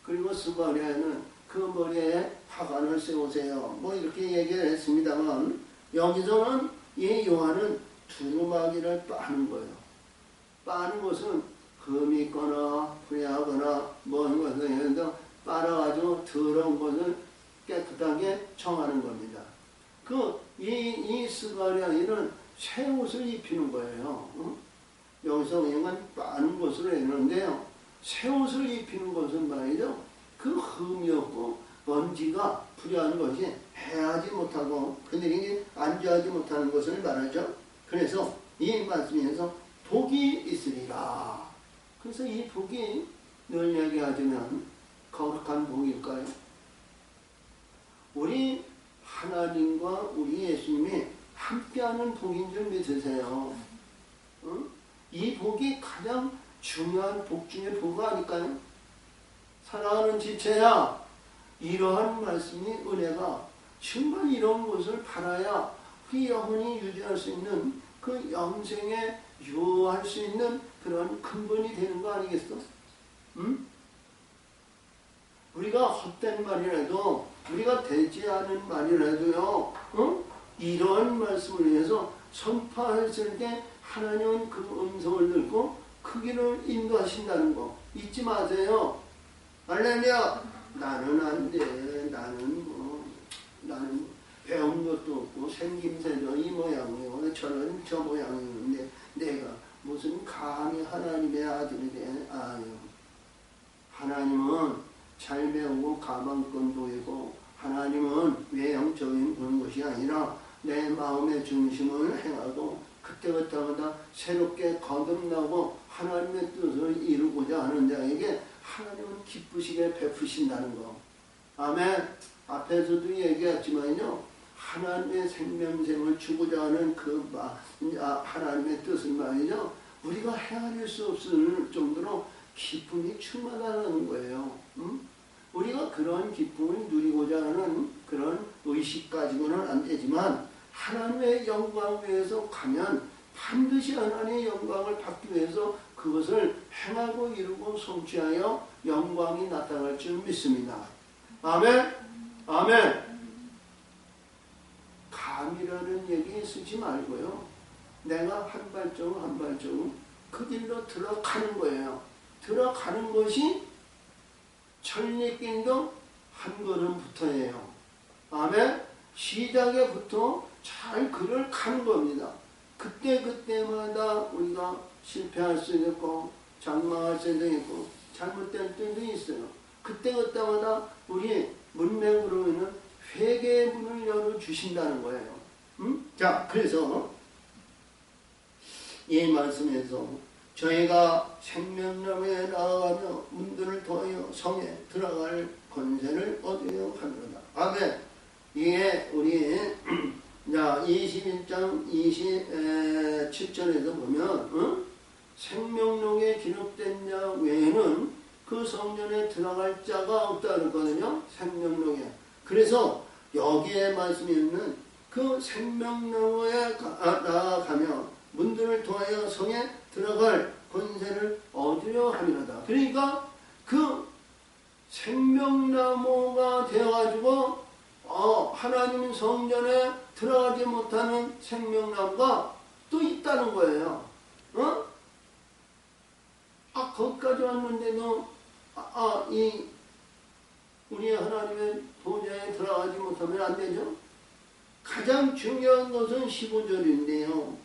그리고 스가랴는 그 머리에 화관을 세우세요. 뭐 이렇게 얘기를 했습니다만 여기서는 이 요한은 두루마기를 빠는 거예요. 빠는 것은 흠이 있거나 불의하거나 뭔 것을 빨아가지고 더러운 것을 깨끗하게 청하는 겁니다. 이 스가랴는 새 옷을 입히는 거예요. 여기서 그냥 빠는 것으로 했는데요. 새 옷을 입히는 것은 말이죠. 그 흠이 없고 먼지가 불의한 것이 해하지 못하고 그들이 안주하지 못하는 것을 말하죠. 그래서 이 말씀에서 복이 있으리라. 그래서 이 복이 늘 얘기하자면 거룩한 복일까요? 우리 하나님과 우리 예수님이 함께하는 복인 줄 믿으세요. 이 복이 가장 중요한 복 중에 복 아닐까요? 사랑하는 지체야, 이러한 말씀이 은혜가 정말 이런 것을 바라야 우리 영혼이 유지할 수 있는 그 영생에 유효할 수 있는 그런 근본이 되는 거 아니겠어? 우리가 헛된 말이라도 우리가 되지 않은 말이라도요, 이러한 말씀을 위해서 선포했을 때 하나님은 그 음성을 듣고 그 길을 인도하신다는 거 잊지 마세요. 할렐루야. 나는 안 돼. 나는 배운 것도 없고 생김새도 이 모양이고 저는 저 모양이는데 내가 무슨 감히 하나님의 아들이 돼. 아유. 하나님은 잘 배우고 가방끈 보이고 하나님은 외형적인 그런 것이 아니라 내 마음의 중심을 행하고 그때그때마다 새롭게 거듭나고 하나님의 뜻을 이루고자 하는 자에게 하나님은 기쁘시게 베푸신다는 거. 아멘. 앞에서도 얘기했지만요. 하나님의 생명샘을 주고자 하는 하나님의 뜻은 말이죠. 우리가 헤아릴 수 없을 정도로 기쁨이 충만하다는 거예요. 우리가 그런 기쁨을 누리고자 하는 그런 의식 가지고는 안 되지만 하나님의 영광 위해서 가면 반드시 하나님의 영광을 받기 위해서 그것을 행하고 이루고 성취하여 영광이 나타날 줄 믿습니다. 아멘. 아멘. 감이라는 얘기 쓰지 말고요. 내가 한 발자국 그 길로 들어가는 거예요. 들어가는 것이 천리길도 한 걸음부터예요. 아멘. 시작에부터 잘 글을 가는 겁니다. 그때마다 우리가 실패할 수도 있고 장망할 수도 있고 잘못될 때도 있어요. 그때마다 우리 문맹으로 인한 회개의 문을 열어주신다는 거예요. 자, 그래서 이 말씀에서 저희가 생명나무에 나아가며 문들을 통하여 성에 들어갈 권세를 얻으려 하노라. 아멘. 이게 우리 21장 27절에서 보면 생명록에 기록된 자 외에는 그 성전에 들어갈 자가 없다 그랬거든요. 생명록에. 그래서 여기에 말씀이 있는 그 생명나무에 나아가며 문들을 통하여 성에 들어갈 권세를 얻으려 함이로다. 그러니까 그 생명나무가 되어가지고 하나님 성전에 들어가지 못하는 생명나무가 또 있다는 거예요. 거기까지 왔는데도 우리 하나님의 보좌에 들어가지 못하면 안 되죠. 가장 중요한 것은 15절인데요.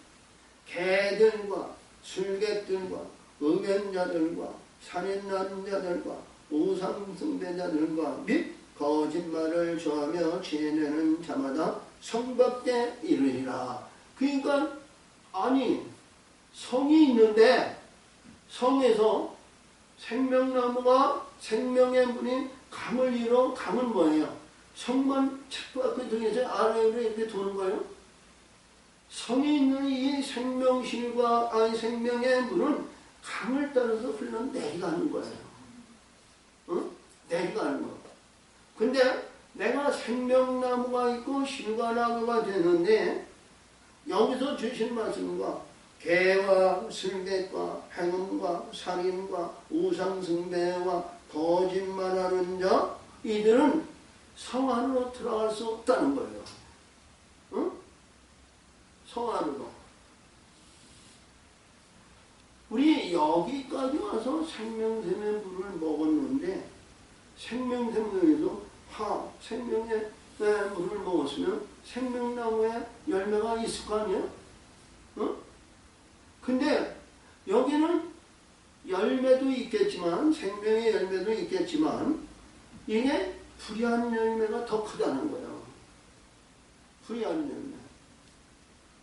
개들과 술객들과 음행자들과 살인하는 자들과 우상숭배자들과 및 거짓말을 좋아하며 지내는 자마다 성 밖에 이르리라. 그러니까 성이 있는데 성에서 생명나무가 생명의 문이 강을 이뤄. 강은 뭐예요? 성만 책밖에 등에서 아래로 이렇게 도는 거예요. 성이 있는 이 생명실과 생명의 물은 강을 따라서 흘러 내려가는 거예요. 내려가는 거. 근데 내가 생명나무가 있고 실과나무가 되는데 여기서 주신 말씀과 개와 술객과 행음과 살인과 우상숭배와 거짓말하는 자 이들은 성 안으로 들어갈 수 없다는 거예요. 성 안으로. 우리 여기까지 와서 생명샘의 물을 먹었는데 생명샘에서 생명의 물을 먹었으면 생명나무에 열매가 있을 거 아니에요? 근데 여기는 열매도 있겠지만 생명의 열매도 있겠지만 이게 불의한 열매가 더 크다는 거예요. 불의한 열매.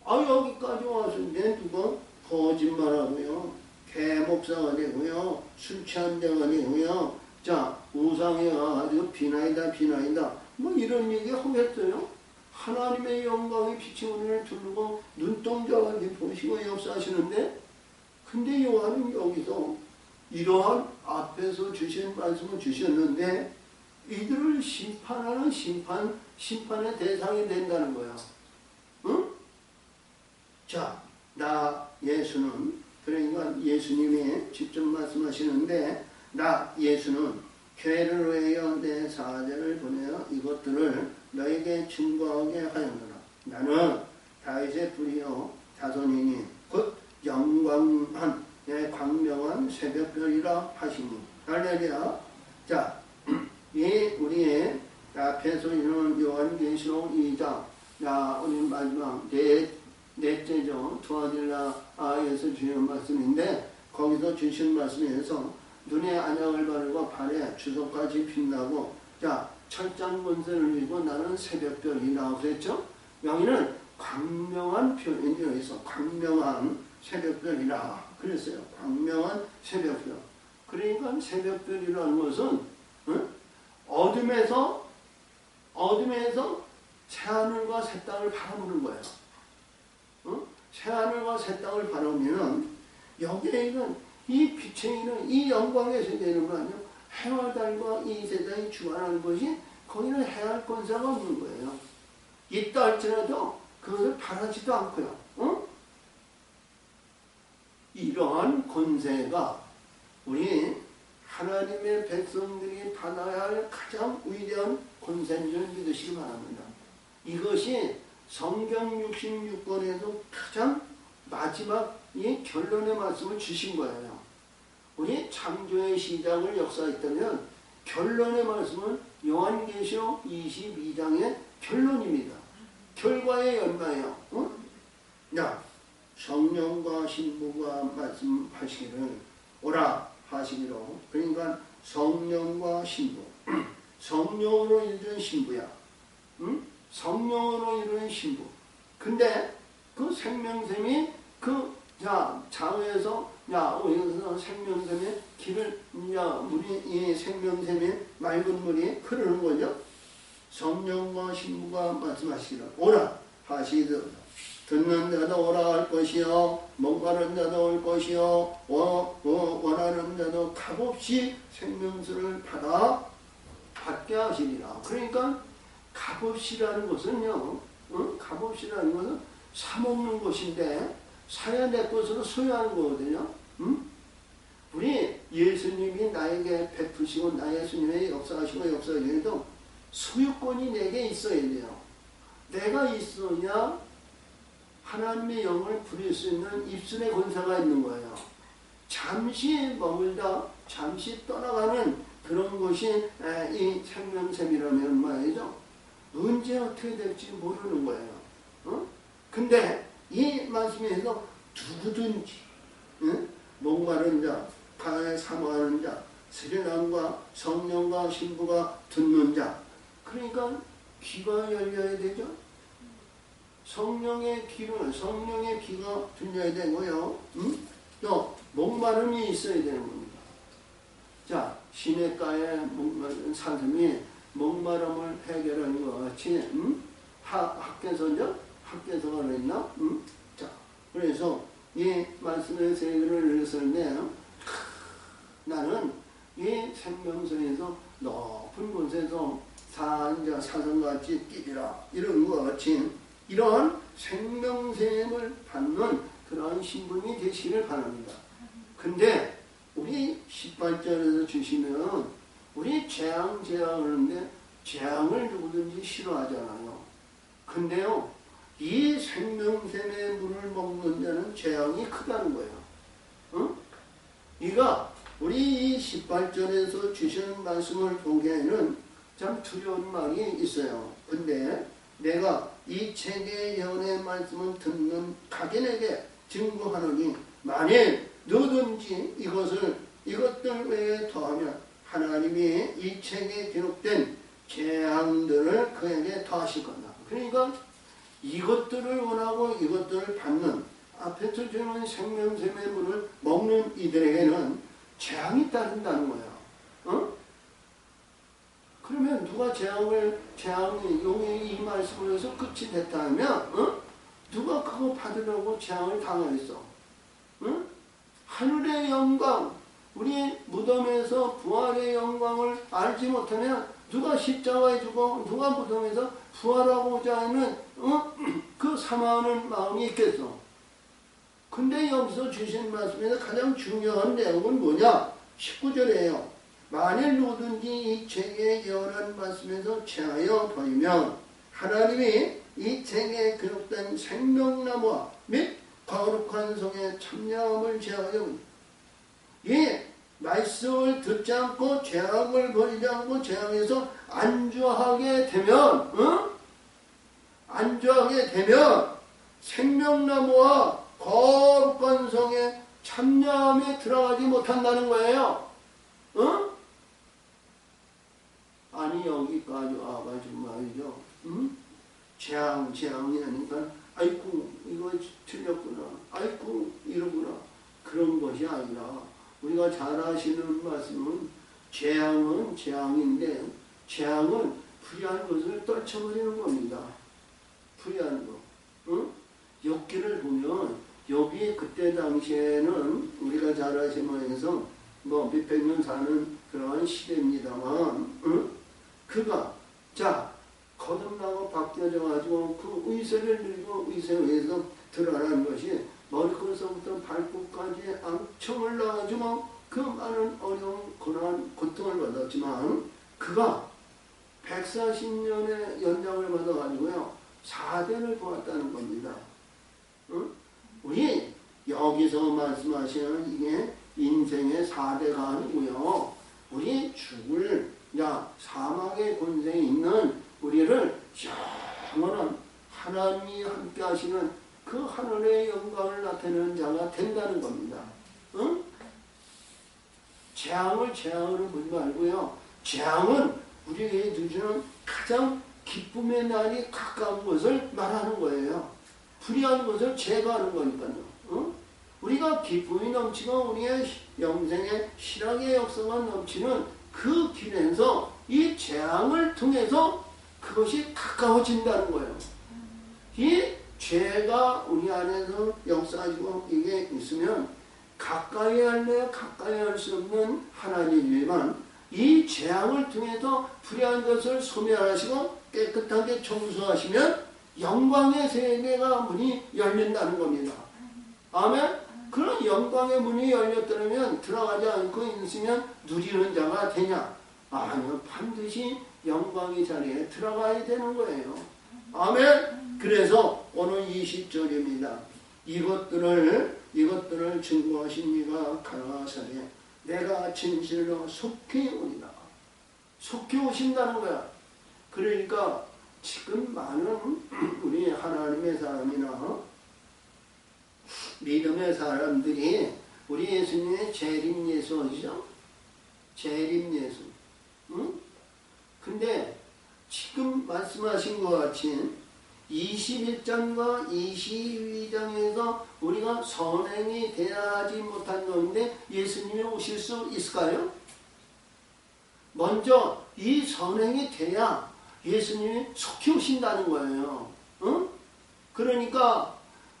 여기까지 왔는데 누가 거짓말하고요, 개목사가 되고요, 술 취한 자가 되고요, 우상에 가가지고 비나이다 뭐 이런 얘기 하겠어요. 하나님의 영광이 빛이 우리를 두르고 눈동자가 보시고 역사하시는데, 근데 요한은 여기서 이러한 앞에서 주신 말씀을 주셨는데 이들을 심판하는 심판의 대상이 된다는 거야. 나 예수는, 그러니까 예수님이 직접 말씀하시는데, 나 예수는 교회를 위하여 내 사자를 보내어 이것들을 너에게 증거하게 하였노라. 나는 다윗의 뿌리요 자손이니 곧 영광한 내 광명한 새벽별이라 하시니. 할렐루야. 이 우리의 앞에서 있는 요한계시록 2장, 우리 마지막 넷째죠. 투아딜라에서 주신 말씀인데, 거기서 주신 말씀에서 눈에 안약을 바르고 발에 주석같이 빛나고 철장 권세를 이루고 나는 새벽별이라고 그랬죠. 여기는 광명한 표현이 여기서 광명한 새벽별이라 그랬어요. 광명한 새벽별. 그러니까 새벽별이라는 것은 어둠에서 새하늘과 새 땅을 바라보는 거예요. 새하늘과 새 땅을 바라보면 여기에 있는 이 빛에 있는 이 영광의 세계는 거 아니에요. 해와 달과 이 세상이 주관하는 것이 거기는 해할 권세가 없는 거예요. 있다 할지라도 그것을 바라지도 않고요. 이러한 권세가 우리 하나님의 백성들이 받아야 할 가장 위대한 권세인 줄 믿으시기 바랍니다. 이것이 성경 66권에서 가장 마지막 이 결론의 말씀을 주신 거예요. 우리 창조의 시작을 역사했다면 결론의 말씀은 요한계시록 22장의 결론입니다. 결과의 연마예요. 성령과 신부가 말씀하시기를 오라 하시기로. 그러니까 성령과 신부, 성령으로 이루는 신부야. 성령으로 이루는 신부. 근데 그 생명샘이 그 장에서 야, 여기서 생명샘의 길을, 야, 물이, 이 생명샘의 맑은 물이 흐르는 거죠. 성령과 신부가 말씀하시기를, 오라 하시듯, 듣는 자도 오라 할 것이요, 목마른 자도 올 것이요, 원하는 자도 값없이 생명수를 받게 하시리라. 그러니까 값없이라는 것은요, 값없이라는 것은 사먹는 것인데, 사야 내 것으로 소유하는 거거든요. 우리 예수님이 나에게 베푸시고 나의 예수님의 역사하시고 역사하시도 소유권이 내게 있어야 돼요. 내가 있어야 하나님의 영을 부릴 수 있는 입술의 권세가 있는 거예요. 잠시 머물다 잠시 떠나가는 그런 것이 이 생명샘이라면 말이죠. 언제 어떻게 될지 모르는 거예요. 근데 이 말씀에서 누구든지 목마른 자, 가에 사모하는 자, 세례남과 성령과 신부가 듣는 자, 그러니까 귀가 열려야 되죠. 성령의 귀가 들려야 되고요. 또 목마름이 있어야 되는 겁니다. 자, 시냇가에 목마른 사슴이 목마름을 해결하는 것 같이 학개서죠? 학개서가 그랬나? 자, 그래서 이 말씀의 세계를 읽었는데 나는 이 생명선에서 높은 곳에서 사상같이 뛰리라 이런 것 같이 이러한 생명샘을 받는 그러한 신분이 되시기를 바랍니다. 근데 우리 18절에서 주시면 우리 재앙하는데 재앙을 누구든지 싫어하잖아요. 근데요, 이 생명샘의 물을 먹는 자는 재앙이 크다는 거예요. 이가 우리 이 18절에서 주시는 말씀을 보기에는 참 두려운 말이 있어요. 근데 내가 이 책의 예언의 말씀을 듣는 각인에게 증거하노니 만일 누구든지 이것들 외에 더하면 하나님이 이 책에 기록된 재앙들을 그에게 더하실 거다. 그러니까 이것들을 원하고 이것들을 받는 앞에서 주는 생명샘의 물을 먹는 이들에게는 재앙이 따른다는 거예요. 그러면 누가 재앙이 용의 이 말씀을 해서 끝이 됐다 하면 누가 그거 받으려고 재앙을 당하겠어? 하늘의 영광, 우리 무덤에서 부활의 영광을 알지 못하면 누가 십자가에 죽어 누가 무덤에서 부활하고자 하는 그 사모하는 마음이 있겠어. 근데 여기서 주신 말씀에서 가장 중요한 내용은 뭐냐? 19절이에요. 만일 누구든지 이 책에 예언한 말씀에서 취하여 버리면 하나님이 이 책에 기록된 생명나무와 및 거룩한 성의 참여함을 제하여 이 말씀을 듣지 않고 죄악을 버리지 않고 죄악에서 안주하게 되면 생명나무와 거룩한 성의 참여함에 들어가지 못한다는 거예요. 아니 여기까지 와가지고 말이죠. 재앙이 하니까 아이고 이거 틀렸구나. 아이고 이러구나. 그런 것이 아니라 우리가 잘 아시는 말씀은 재앙은 재앙인데 재앙은 불의한 것을 떨쳐버리는 겁니다. 불의한 거. 욥기를 보면 욥이 그때 당시에는 우리가 잘 아시면서 뭐 몇백 년 사는 그러한 시대입니다만 그가 거듭나고 바뀌어져 가지고 그 의세를 들고 의세에 의해서 드러나는 것이 머리끝서부터 발끝까지 암청을 나가지고 그 많은 어려운 고난 고통을 받았지만 그가 140년의 연장을 받아가지고요 4대를 보았다는 겁니다. 우리 여기서 말씀하시는 이게 인생의 4대가 아니고요 우리 죽을 사막의 권세에 있는 우리를 영원한 하나님이 함께 하시는 그 하늘의 영광을 나타내는 자가 된다는 겁니다. 재앙을 재앙으로 보지 말고요. 재앙은 우리에게 주시는 가장 기쁨의 날이 가까운 것을 말하는 거예요. 불의한 것을 제거하는 거니까요. 우리가 기쁨이 넘치고 우리의 영생의 실학의 역사가 넘치는 그 길에서 이 재앙을 통해서 그것이 가까워진다는 거예요. 이 죄가 우리 안에서 역사하고 이게 있으면 가까이 할래 가까이 할 수 없는 하나님이지만 이 재앙을 통해서 불의한 것을 소멸하시고 깨끗하게 청소하시면 영광의 세계가 문이 열린다는 겁니다. 아멘? 그런 영광의 문이 열렸다면 들어가지 않고 있으면 누리는 자가 되냐? 아니요. 반드시 영광의 자리에 들어가야 되는 거예요. 아멘? 그래서 오늘 20절입니다. 이것들을 증거하신 이가 가라사대 내가 진실로 속히 오리라. 속히 오신다는 거야. 그러니까 지금 많은 우리 하나님의 사람이나 믿음의 사람들이 우리 예수님의 재림 예수 어디죠? 재림 예수. 응? 근데 지금 말씀하신 것 같이 21장과 22장에서 우리가 선행이 되지 못한 가운데 예수님이 오실 수 있을까요? 먼저 이 선행이 돼야 예수님이 속히 오신다는 거예요. 응? 그러니까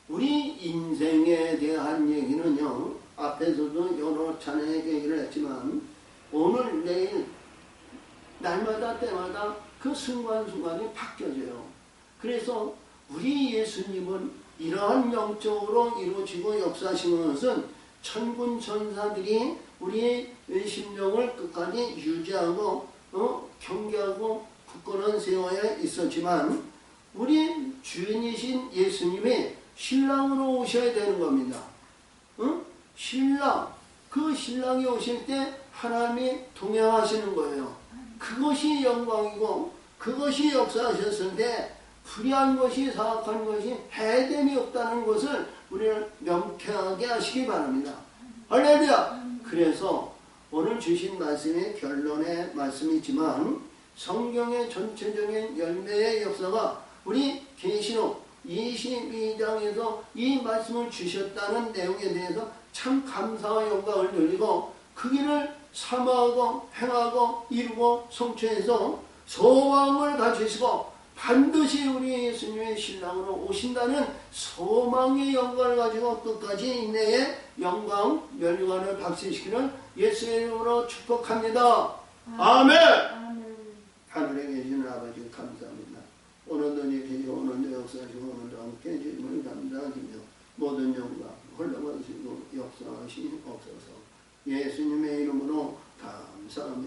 우리 인생에 대한 얘기는요, 앞에서도 여러 차례 얘기를 했지만 오늘 내일 날마다 때마다 그 순간순간이 바뀌어져요. 그래서 우리 예수님은 이러한 영적으로 이루어지고 역사하시는 것은 천군 천사들이 우리의 심령을 끝까지 유지하고 경계하고 굳건한 세워야 있었지만 우리 주인이신 예수님이 신랑으로 오셔야 되는 겁니다. 신랑, 그 신랑이 오실 때 하나님이 동행하시는 거예요. 그것이 영광이고 그것이 역사하셨을 때 불의한 것이 사악한 것이 해됨이 없다는 것을 우리는 명쾌하게 하시기 바랍니다. 할렐루야! 그래서 오늘 주신 말씀이 결론의 말씀이지만 성경의 전체적인 열매의 역사가 우리 계시록 22장에서 이 말씀을 주셨다는 내용에 대해서 참 감사와 영광을 돌리고 그 길을 삼하고 행하고 이루고 성취해서 소망을 가지시고 반드시 우리 예수님의 신랑으로 오신다는 소망의 영광을 가지고 끝까지 인내의 영광 멸류관을 박수시키는 예수의 이름으로 축복합니다. 아멘. 하늘에 계시는 아버지 감사합니다. 오늘도 계시고 오늘도 역사하시고 오늘도 함께 해주심을 감사드리며 모든 영광 홀로하시고 역사하시옵소서. 예수님의 이름으로 감사하며